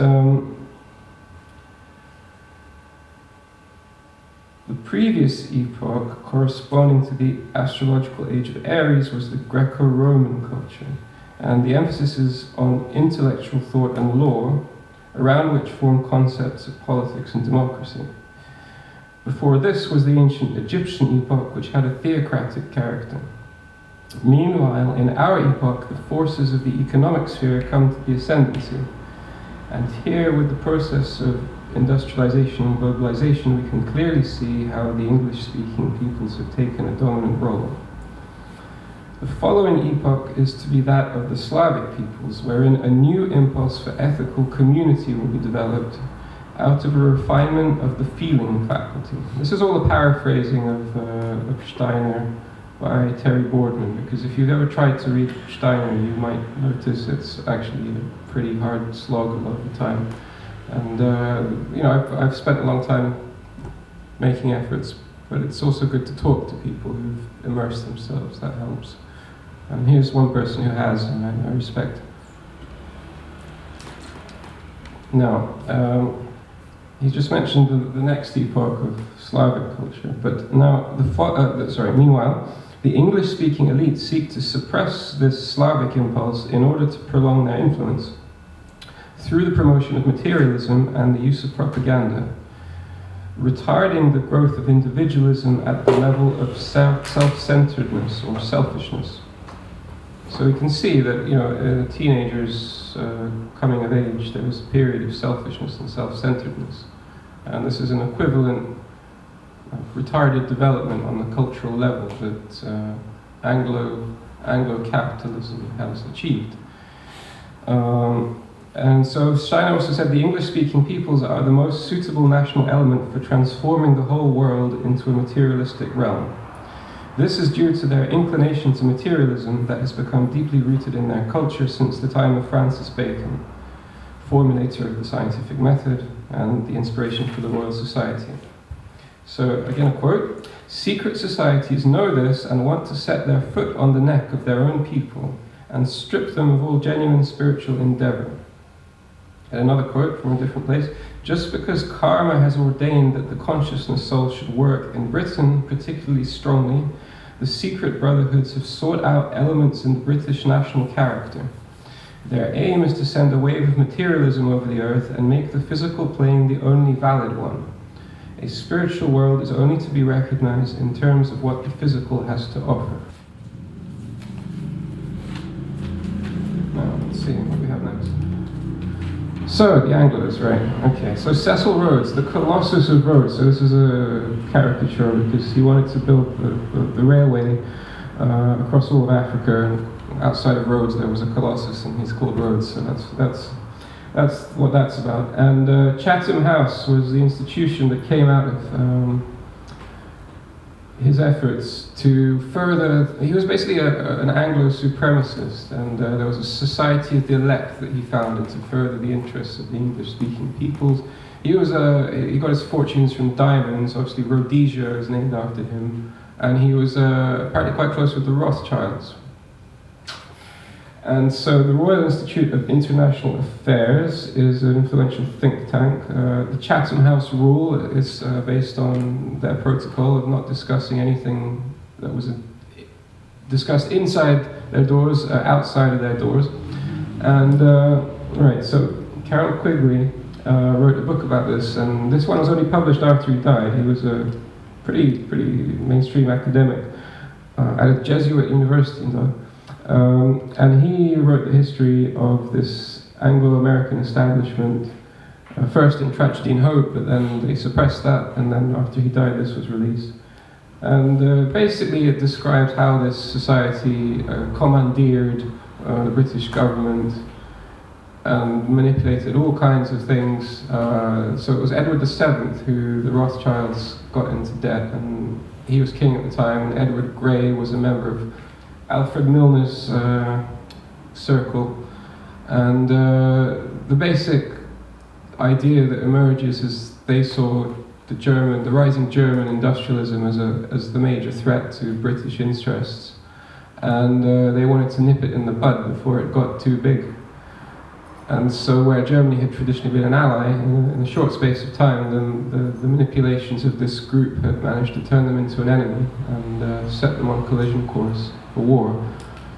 the previous epoch, corresponding to the astrological age of Aries, was the Greco-Roman culture, and the emphasis is on intellectual thought and law, around which form concepts of politics and democracy. Before this was the ancient Egyptian epoch, which had a theocratic character. Meanwhile, in our epoch, the forces of the economic sphere come to the ascendancy, and here, with the process of industrialization and globalization, we can clearly see how the English-speaking peoples have taken a dominant role. The following epoch is to be that of the Slavic peoples, wherein a new impulse for ethical community will be developed out of a refinement of the feeling faculty. This is all a paraphrasing of Steiner by Terry Boardman, because if you've ever tried to read Steiner, you might notice it's actually a pretty hard slog a lot of the time. And I've spent a long time making efforts, but it's also good to talk to people who've immersed themselves. That helps. And here's one person who has, and I respect. Now, he just mentioned the next epoch of Slavic culture, but now, meanwhile, the English-speaking elites seek to suppress this Slavic impulse in order to prolong their influence through the promotion of materialism and the use of propaganda, retarding the growth of individualism at the level of self-centeredness or selfishness. So we can see that, teenagers coming of age, there was a period of selfishness and self-centeredness. And this is an equivalent retarded development on the cultural level that Anglo-capitalism has achieved. And so Steiner also said the English-speaking peoples are the most suitable national element for transforming the whole world into a materialistic realm. This is due to their inclination to materialism that has become deeply rooted in their culture since the time of Francis Bacon, formulator of the scientific method and the inspiration for the Royal Society. So again a quote, "Secret societies know this and want to set their foot on the neck of their own people and strip them of all genuine spiritual endeavor." And another quote from a different place, "Just because karma has ordained that the consciousness soul should work in Britain particularly strongly, the secret brotherhoods have sought out elements in the British national character. Their aim is to send a wave of materialism over the earth and make the physical plane the only valid one. A spiritual world is only to be recognized in terms of what the physical has to offer." Now, let's see what we have next. So, the Anglos, right, okay. So Cecil Rhodes, the Colossus of Rhodes. So this is a caricature because he wanted to build the railway across all of Africa, and outside of Rhodes there was a Colossus, and he's called Rhodes, so that's what that's about. And Chatham House was the institution that came out of his efforts to further. He was basically an Anglo-supremacist, and there was a Society of the Elect that he founded to further the interests of the English-speaking peoples. He got his fortunes from diamonds. Obviously, Rhodesia is named after him, and he was apparently quite close with the Rothschilds. And so the Royal Institute of International Affairs is an influential think tank. The Chatham House rule is based on their protocol of not discussing anything that was discussed inside their doors, outside of their doors. And, right, so Carroll Quigley wrote a book about this, and this one was only published after he died. He was a pretty mainstream academic at a Jesuit university in and he wrote the history of this Anglo-American establishment, first in Tragedy and Hope, but then they suppressed that, and then after he died this was released. And basically it describes how this society commandeered the British government and manipulated all kinds of things. So it was Edward VII who the Rothschilds got into debt, and he was king at the time, and Edward Grey was a member of Alfred Milner's circle. And the basic idea that emerges is they saw the rising German industrialism as the major threat to British interests, and they wanted to nip it in the bud before it got too big. And so where Germany had traditionally been an ally, in a short space of time, the manipulations of this group had managed to turn them into an enemy and set them on collision course for war.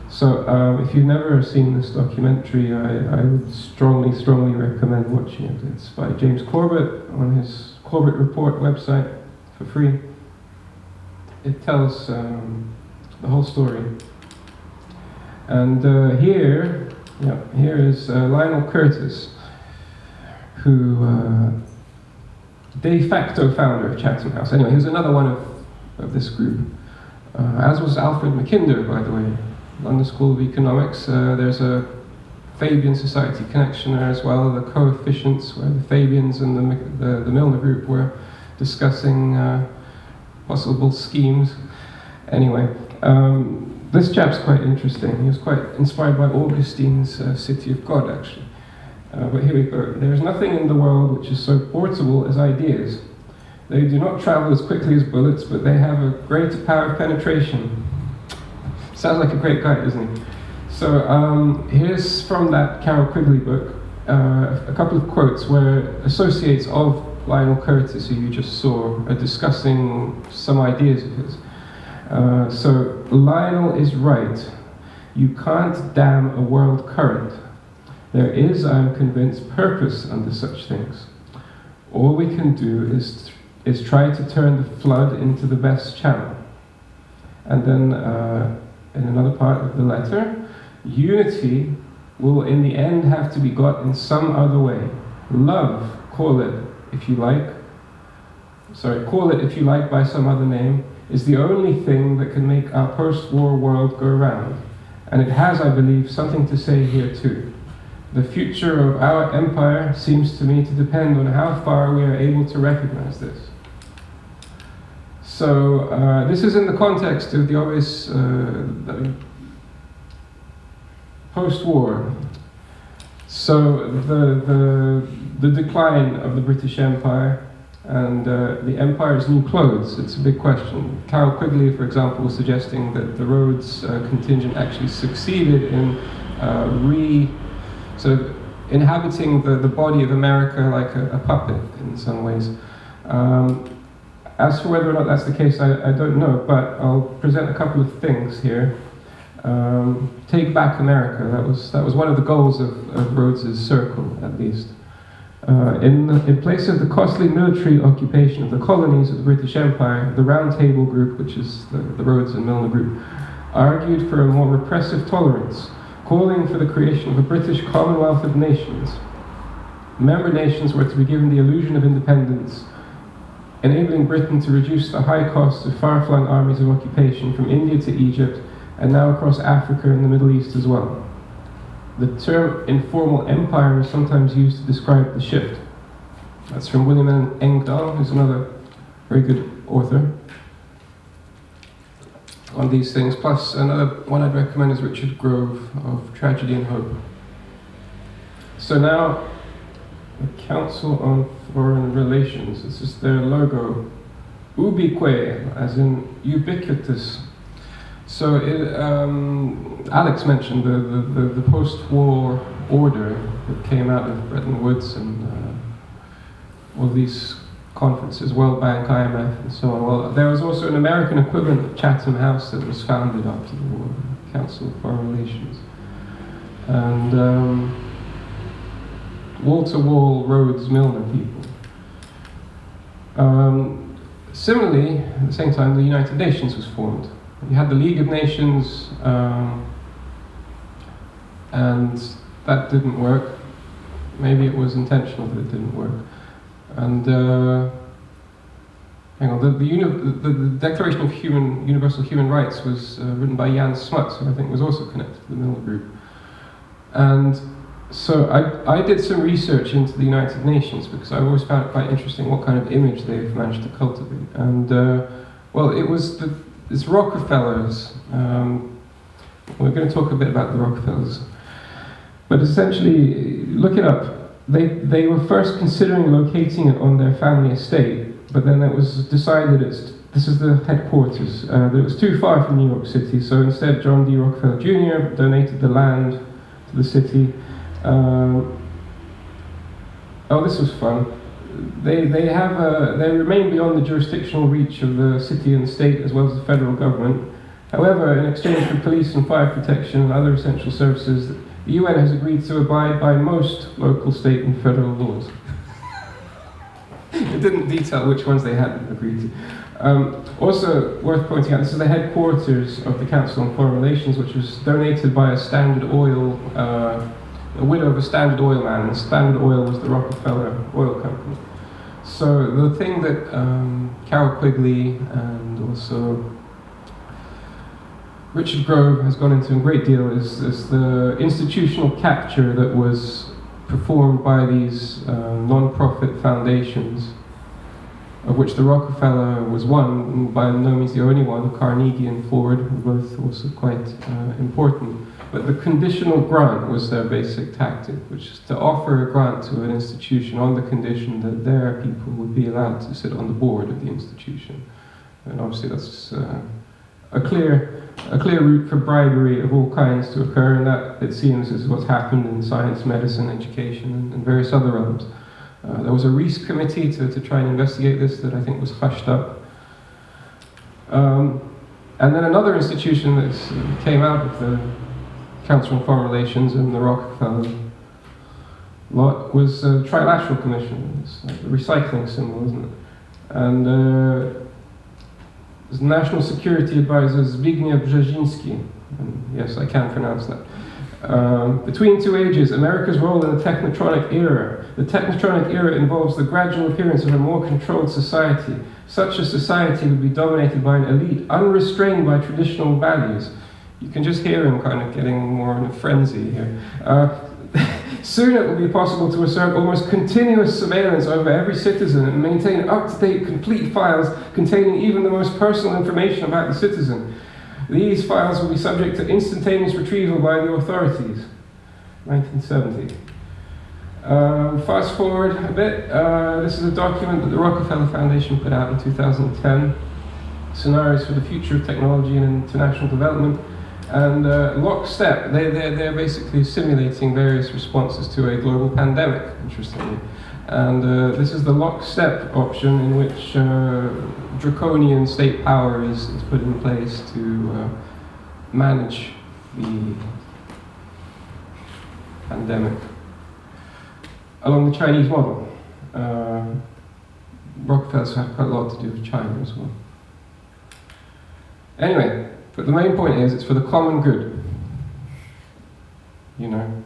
So if you've never seen this documentary, I would strongly recommend watching it. It's by James Corbett on his Corbett Report website for free. It tells the whole story. And here is Lionel Curtis, who de facto founder of Chatham House. Anyway, he was another one of this group, as was Alfred Mackinder, by the way, London School of Economics. There's a Fabian Society connection there as well, the coefficients, where the Fabians and the Milner group were discussing possible schemes. Anyway, this chap's quite interesting. He was quite inspired by Augustine's City of God, actually. But here we go. There is nothing in the world which is so portable as ideas. They do not travel as quickly as bullets, but they have a greater power of penetration. Sounds like a great guy, doesn't he? So here's from that Carroll Quigley book, a couple of quotes where associates of Lionel Curtis, who you just saw, are discussing some ideas of his. So Lionel is right. You can't dam a world current. There is, I am convinced, purpose under such things. All we can do is try to turn the flood into the best channel. And then in another part of the letter, unity will in the end have to be got in some other way. Love, call it if you like by some other name, is the only thing that can make our post-war world go round. And it has, I believe, something to say here too. The future of our empire seems to me to depend on how far we are able to recognize this. So this is in the context of the obvious post-war. So the decline of the British Empire and the empire's new clothes, it's a big question. Carroll Quigley, for example, was suggesting that the Rhodes contingent actually succeeded in sort of inhabiting the body of America like a puppet in some ways. As for whether or not that's the case, I don't know, but I'll present a couple of things here. Take back America, that was one of the goals of Rhodes's circle, at least. In place of the costly military occupation of the colonies of the British Empire, the Round Table group, which is the Rhodes and Milner group, argued for a more repressive tolerance, calling for the creation of a British Commonwealth of nations. Member nations were to be given the illusion of independence, enabling Britain to reduce the high costs of far-flung armies of occupation from India to Egypt, and now across Africa and the Middle East as well. The term informal empire is sometimes used to describe the shift. That's from William Engdahl, who's another very good author on these things. Plus, another one I'd recommend is Richard Grove of Tragedy and Hope. So now, the Council on Foreign Relations. This is their logo. Ubique, as in ubiquitous. So Alex mentioned the post-war order that came out of Bretton Woods and all these conferences, World Bank, IMF, and so on. Well, there was also an American equivalent of Chatham House that was founded after the war, Council of Foreign Relations. And wall-to-wall Rhodes Milner people. Similarly, at the same time, the United Nations was formed. You had the League of Nations, and that didn't work. Maybe it was intentional that it didn't work. And hang on, the Declaration of Universal Human Rights was written by Jan Smuts, who I think was also connected to the Milner Group. And so I did some research into the United Nations because I've always found it quite interesting what kind of image they've managed to cultivate. And well, it's Rockefellers. We're going to talk a bit about the Rockefellers. But essentially, look it up. They were first considering locating it on their family estate, but then it was decided this is the headquarters. That it was too far from New York City, so instead John D. Rockefeller Jr. donated the land to the city. Oh, this was fun. They remain beyond the jurisdictional reach of the city and state as well as the federal government. However, in exchange for police and fire protection and other essential services, the UN has agreed to abide by most local, state and federal laws. It didn't detail which ones they hadn't agreed to. Also worth pointing out, this is the headquarters of the Council on Foreign Relations, which was donated by a widow of a Standard Oil man, and Standard Oil was the Rockefeller Oil Company. So the thing that Carol Quigley and also Richard Grove has gone into a great deal is the institutional capture that was performed by these non-profit foundations, of which the Rockefeller was one, and by no means the only one. Carnegie and Ford were both also quite important. But the conditional grant was their basic tactic, which is to offer a grant to an institution on the condition that their people would be allowed to sit on the board of the institution. And obviously that's a clear route for bribery of all kinds to occur, and that, it seems, is what's happened in science, medicine, education, and various other realms. There was a Reese committee to try and investigate this that I think was hushed up. And then another institution that came out of the Council on Foreign Relations and the Rockefeller lot was the Trilateral Commission. It's like the recycling symbol, isn't it? And the National Security Advisor Zbigniew Brzezinski, and yes, I can pronounce that. Between two ages, America's role in the Technotronic era. The Technotronic era involves the gradual appearance of a more controlled society. Such a society would be dominated by an elite, unrestrained by traditional values. You can just hear him kind of getting more in a frenzy here. Soon it will be possible to assert almost continuous surveillance over every citizen and maintain up-to-date, complete files containing even the most personal information about the citizen. These files will be subject to instantaneous retrieval by the authorities. 1970. Fast forward a bit. This is a document that the Rockefeller Foundation put out in 2010. Scenarios for the future of technology and international development. And lockstep, they're basically simulating various responses to a global pandemic, interestingly. And this is the lockstep option in which draconian state power is put in place to manage the pandemic. Along the Chinese model. Rockefellers had quite a lot to do with China as well. Anyway, but the main point is, it's for the common good. You know,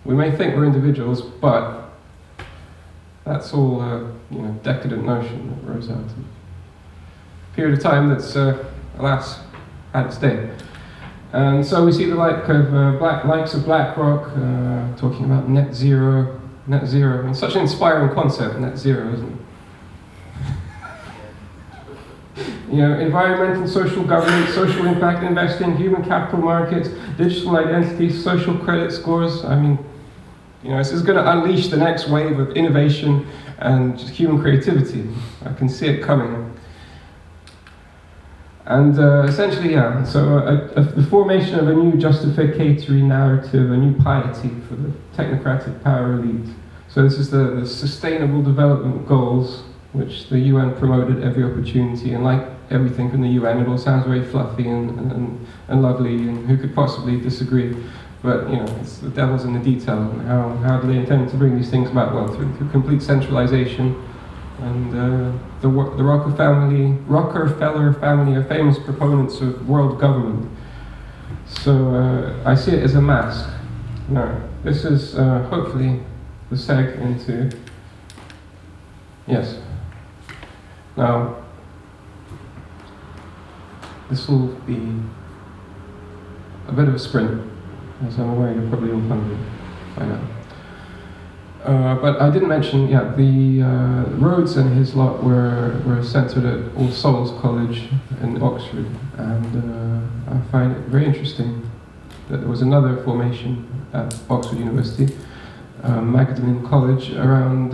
we may think we're individuals, but that's all a decadent notion that rose out of a period of time that's, alas, had its day. And so we see the likes of BlackRock talking about net zero. And such an inspiring concept, net zero, isn't it? Environmental, social governance, social impact investing, human capital markets, digital identity, social credit scores. I mean, this is going to unleash the next wave of innovation and just human creativity. I can see it coming. And essentially, yeah, so the formation of a new justificatory narrative, a new piety for the technocratic power elite. So this is the Sustainable Development Goals which the UN promoted every opportunity, and like everything from the UN, it all sounds very fluffy and lovely, and who could possibly disagree? But, you know, it's the devil's in the detail. And how do they intend to bring these things about? Well, through complete centralization. And the Rockefeller family are famous proponents of world government. So I see it as a mask. Now, this is hopefully the seg into... Yes. Now, this will be a bit of a sprint. As I'm aware, you're probably all hungry by now. But I didn't mention, the Rhodes and his lot were centred at All Souls College in Oxford, and I find it very interesting that there was another formation at Oxford University, Magdalen College, around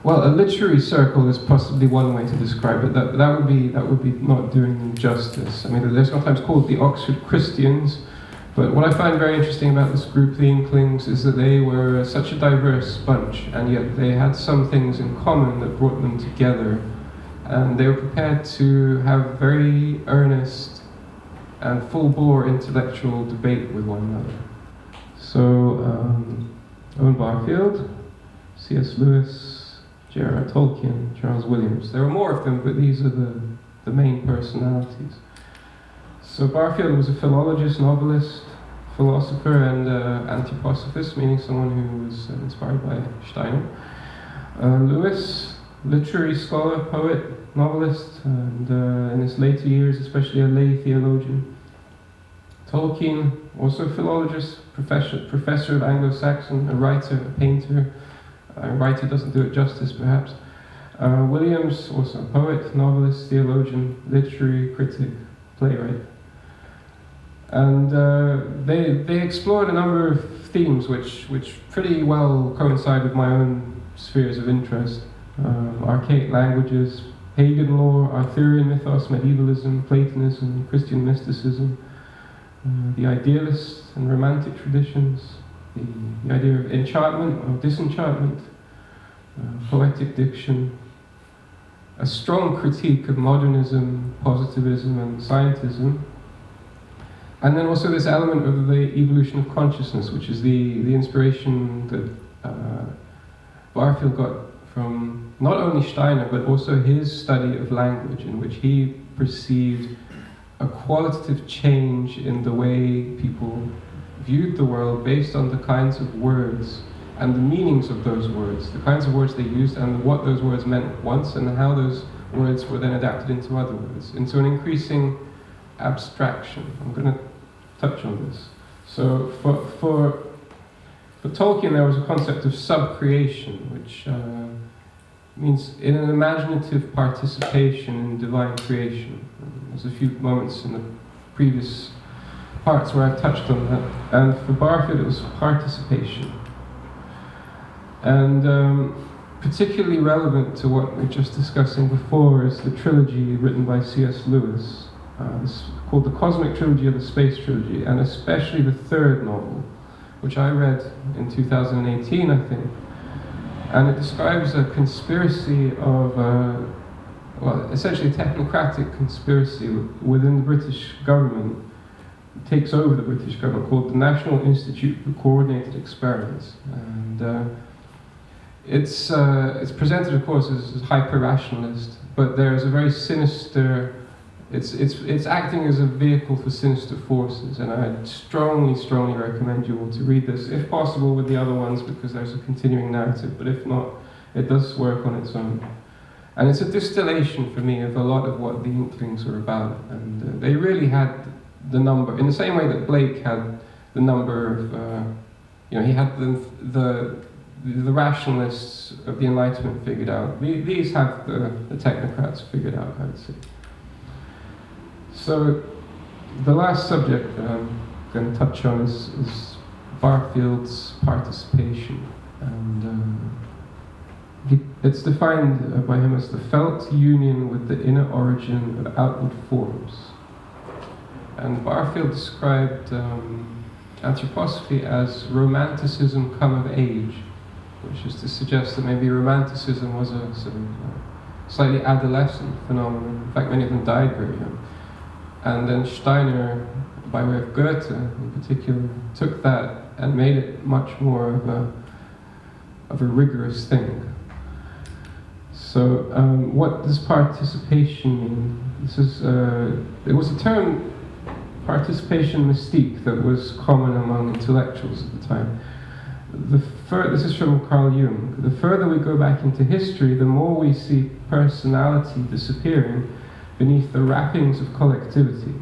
well, a literary circle is possibly one way to describe it. That would be not doing them justice. I mean, they're sometimes called the Oxford Christians, but what I find very interesting about this group, the Inklings, is that they were such a diverse bunch, and yet they had some things in common that brought them together, and they were prepared to have very earnest and full-bore intellectual debate with one another. So, Owen Barfield, C.S. Lewis, J.R.R. Tolkien, Charles Williams. There were more of them, but these are the main personalities. So Barfield was a philologist, novelist, philosopher, and anthroposophist, meaning someone who was inspired by Steiner. Lewis, literary scholar, poet, novelist, and in his later years, especially a lay theologian. Tolkien, also a philologist, professor of Anglo-Saxon, a writer, a painter. Writer doesn't do it justice, perhaps. Williams, also a poet, novelist, theologian, literary critic, playwright. And they explored a number of themes which pretty well coincide with my own spheres of interest. Archaic languages, pagan lore, Arthurian mythos, medievalism, Platonism, Christian mysticism, the idealist and romantic traditions, the idea of enchantment or disenchantment, poetic diction, a strong critique of modernism, positivism, and scientism, and then also this element of the evolution of consciousness, which is the inspiration that Barfield got from not only Steiner, but also his study of language, in which he perceived a qualitative change in the way people viewed the world based on the kinds of words and the meanings of those words, the kinds of words they used and what those words meant once, and how those words were then adapted into other words, into an increasing abstraction. I'm going to touch on this. So for Tolkien, there was a concept of sub-creation, which means in an imaginative participation in divine creation. There's a few moments in the previous parts where I've touched on that. And for Barfield, it was participation. And particularly relevant to what we were just discussing before is the trilogy written by C.S. Lewis. It's called the Cosmic Trilogy or the Space Trilogy, and especially the third novel, which I read in 2018, I think. And it describes a conspiracy of, well, essentially a technocratic conspiracy within the British government. It takes over the British government, called the National Institute for Coordinated Experiments. And it's presented, of course, as hyper-rationalist, but there's a very sinister, it's acting as a vehicle for sinister forces, and I strongly recommend you all to read this, if possible with the other ones, because there's a continuing narrative, but if not, it does work on its own. And it's a distillation for me of a lot of what the Inklings are about, and they really had the number, in the same way that Blake had the number of, he had the rationalists of the Enlightenment figured out. These have the technocrats figured out, I would say. So, the last subject that I'm going to touch on is Barfield's participation. And it's defined by him as the felt union with the inner origin of outward forms. And Barfield described anthroposophy as romanticism come of age. which is to suggest that maybe Romanticism was a sort of slightly adolescent phenomenon. In fact, many of them died very young. And then Steiner, by way of Goethe in particular, took that and made it much more of a rigorous thing. So, what does participation mean? This is it was a term, participation mystique, that was common among intellectuals at the time. This is from Carl Jung. The further we go back into history, the more we see personality disappearing beneath the wrappings of collectivity.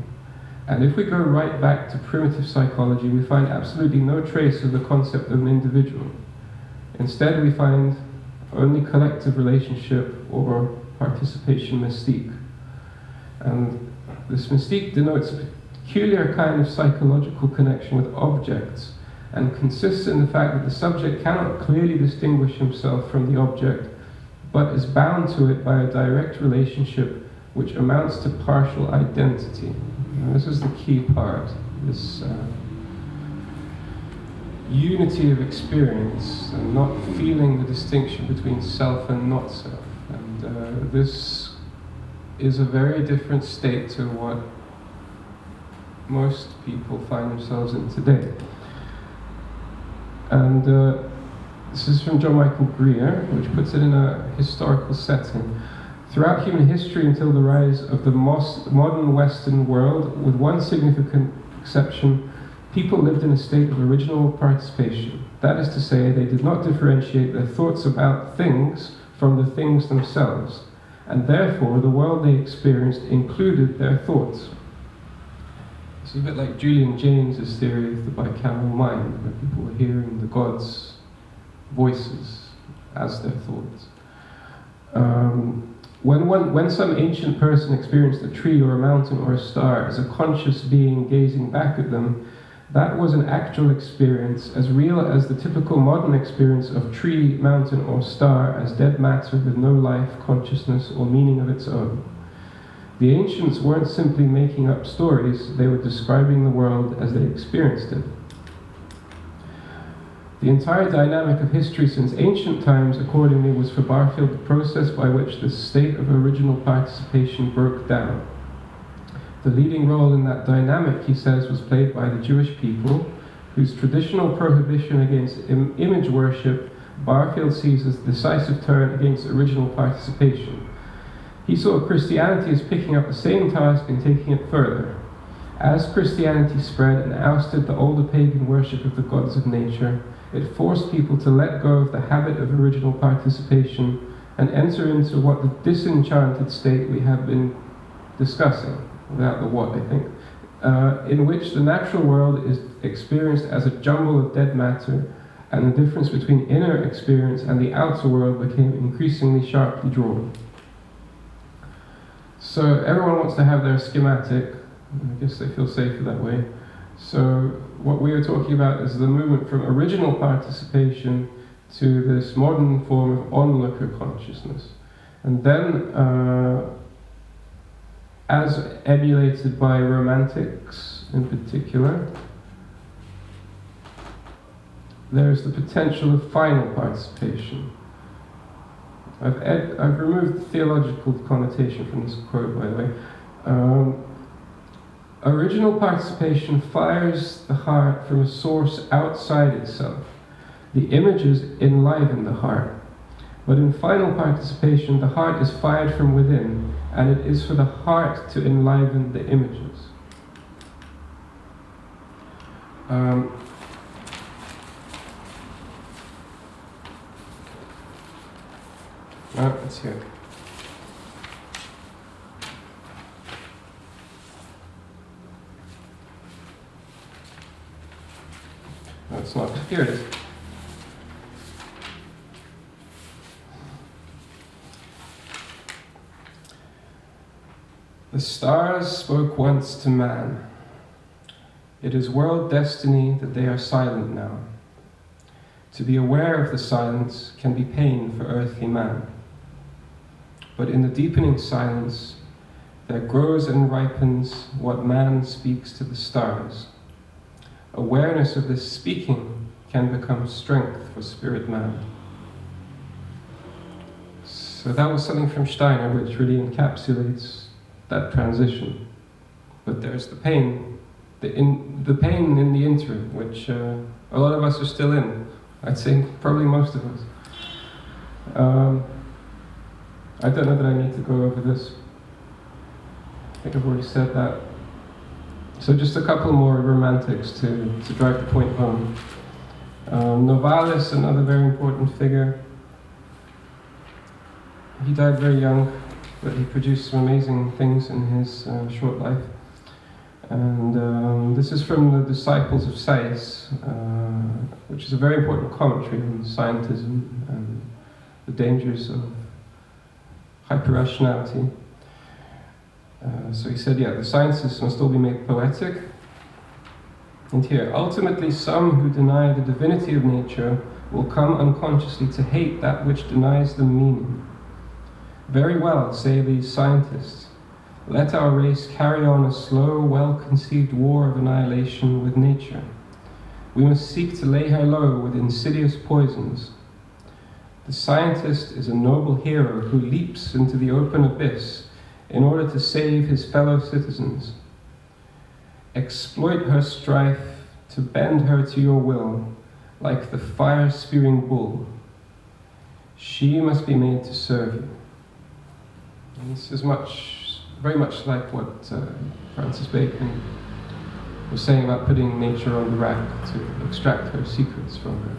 And if we go right back to primitive psychology, we find absolutely no trace of the concept of an individual. Instead, we find only collective relationship or participation mystique. And this mystique denotes a peculiar kind of psychological connection with objects, and consists in the fact that the subject cannot clearly distinguish himself from the object, but is bound to it by a direct relationship which amounts to partial identity. Now, this is the key part, this unity of experience, and not feeling the distinction between self and not self. And this is a very different state to what most people find themselves in today. And this is from John Michael Greer, which puts it in a historical setting. Throughout human history until the rise of the modern Western world, with one significant exception, people lived in a state of original participation. That is to say, they did not differentiate their thoughts about things from the things themselves, and therefore the world they experienced included their thoughts. It's a bit like Julian James's theory of the bicameral mind, where people were hearing the gods' voices as their thoughts. When some ancient person experienced a tree or a mountain or a star as a conscious being gazing back at them, that was an actual experience, as real as the typical modern experience of tree, mountain, or star as dead matter with no life, consciousness, or meaning of its own. The ancients weren't simply making up stories, they were describing the world as they experienced it. The entire dynamic of history since ancient times, accordingly, was for Barfield the process by which this state of original participation broke down. The leading role in that dynamic, he says, was played by the Jewish people, whose traditional prohibition against image worship Barfield sees as the decisive turn against original participation. He saw Christianity as picking up the same task and taking it further. As Christianity spread and ousted the older pagan worship of the gods of nature, it forced people to let go of the habit of original participation and enter into what the disenchanted state we have been discussing, without the what, I think, in which the natural world is experienced as a jumble of dead matter, and the difference between inner experience and the outer world became increasingly sharply drawn. So everyone wants to have their schematic. I guess they feel safer that way. So what we are talking about is the movement from original participation to this modern form of onlooker consciousness. And then, as emulated by romantics in particular, there's the potential of final participation. I've removed the theological connotation from this quote, by the way. Original participation fires the heart from a source outside itself. The images enliven the heart. But in final participation, the heart is fired from within, and it is for the heart to enliven the images. It's here. No, it's not. Here it is. The stars spoke once to man. It is world destiny that they are silent now. To be aware of the silence can be pain for earthly man. But in the deepening silence, there grows and ripens what man speaks to the stars. Awareness of this speaking can become strength for spirit man. So that was something from Steiner which really encapsulates that transition. But there's the pain, the pain in the interim, which a lot of us are still in. I'd say probably most of us. I don't know that I need to go over this. I think I've already said that. So just a couple more romantics to drive the point home. Novalis, another very important figure. He died very young, but he produced some amazing things in his short life. And this is from the Disciples of Sais, which is a very important commentary on scientism and the dangers of hyper-rationality. So he said, the sciences must all be made poetic. And here, ultimately some who deny the divinity of nature will come unconsciously to hate that which denies them meaning. Very well, say these scientists, let our race carry on a slow, well-conceived war of annihilation with nature. We must seek to lay her low with insidious poisons. The scientist is a noble hero who leaps into the open abyss in order to save his fellow citizens. Exploit her strife to bend her to your will, like the fire-spewing bull. She must be made to serve you. And this is very much like what Francis Bacon was saying about putting nature on the rack to extract her secrets from her.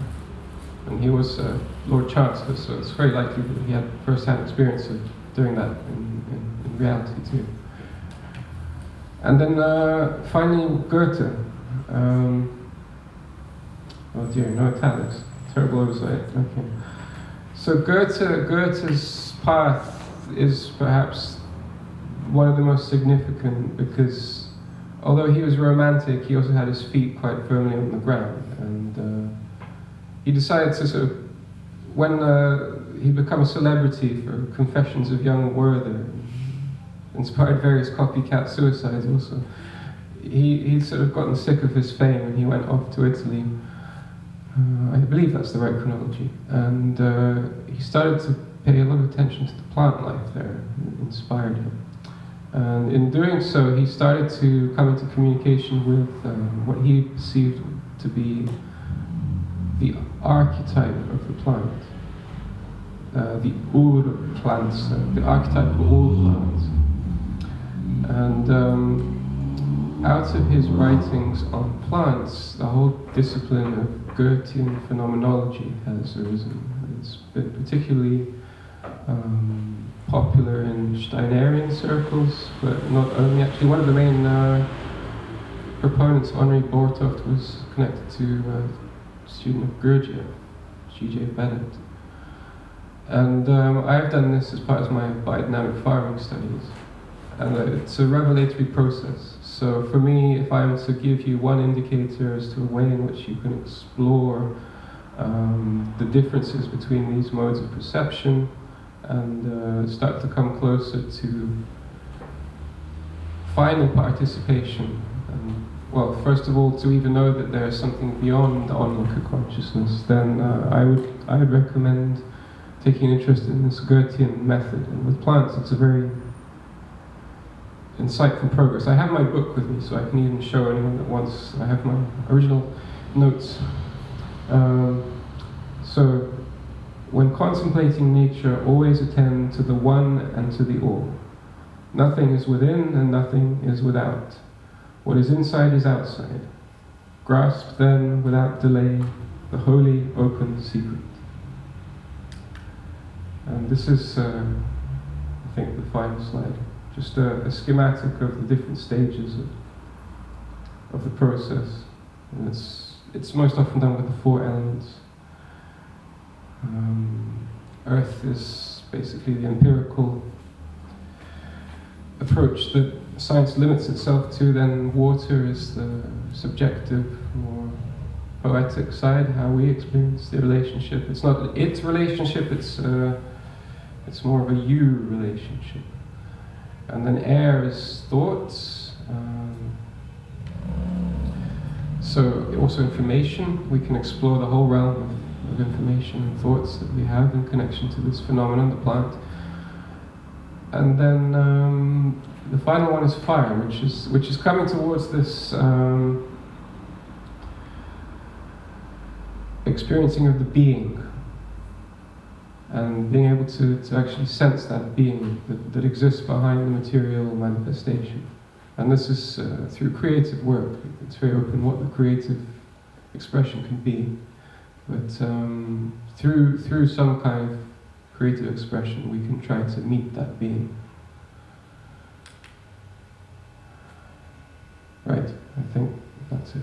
And he was Lord Chancellor, so it's very likely that he had first-hand experience of doing that in reality too. And then finally Goethe. Oh dear, no italics. Terrible oversight. Okay. So Goethe's path is perhaps one of the most significant because although he was romantic, he also had his feet quite firmly on the ground. And he decided to sort of, when he became a celebrity for Confessions of Young Werther, inspired various copycat suicides also. He'd sort of gotten sick of his fame and he went off to Italy. I believe that's the right chronology. And he started to pay a lot of attention to the plant life there. It inspired him. And in doing so, he started to come into communication with what he perceived to be the archetype of the plant. The ur-plants, the archetype of all plants. And out of his writings on plants, the whole discipline of Goethean phenomenology has arisen. It's been particularly popular in Steinerian circles, but not only. Actually, one of the main proponents, Henri Bortoft, was connected to a student of Gurdjieff, G.J. Bennett. And I've done this as part of my biodynamic farming studies. And it's a revelatory process. So for me, if I am to give you one indicator as to a way in which you can explore the differences between these modes of perception and start to come closer to final participation, and, well, first of all, to even know that there is something beyond the onlooker consciousness, then I would recommend taking interest in this Goethean method. And with plants, it's a very insightful progress. I have my book with me, so I can even show anyone that wants. I have my original notes. So, when contemplating nature, always attend to the one and to the all. Nothing is within and nothing is without. What is inside is outside. Grasp then, without delay, the holy open secret. And this is, I think, the final slide. Just a schematic of the different stages of the process. And it's most often done with the 4 elements. Earth is basically the empirical approach that science limits itself to. Then water is the subjective, more poetic side, how we experience the relationship. It's not its relationship, it's more of a you relationship. And then air is thoughts. So also information. We can explore the whole realm of information and thoughts that we have in connection to this phenomenon, the plant. And then the final one is fire, which is coming towards this experiencing of the being, and being able to actually sense that being that exists behind the material manifestation. And this is through creative work. It's very open what the creative expression can be, but through some kind of creative expression we can try to meet that being. Right, I think that's it.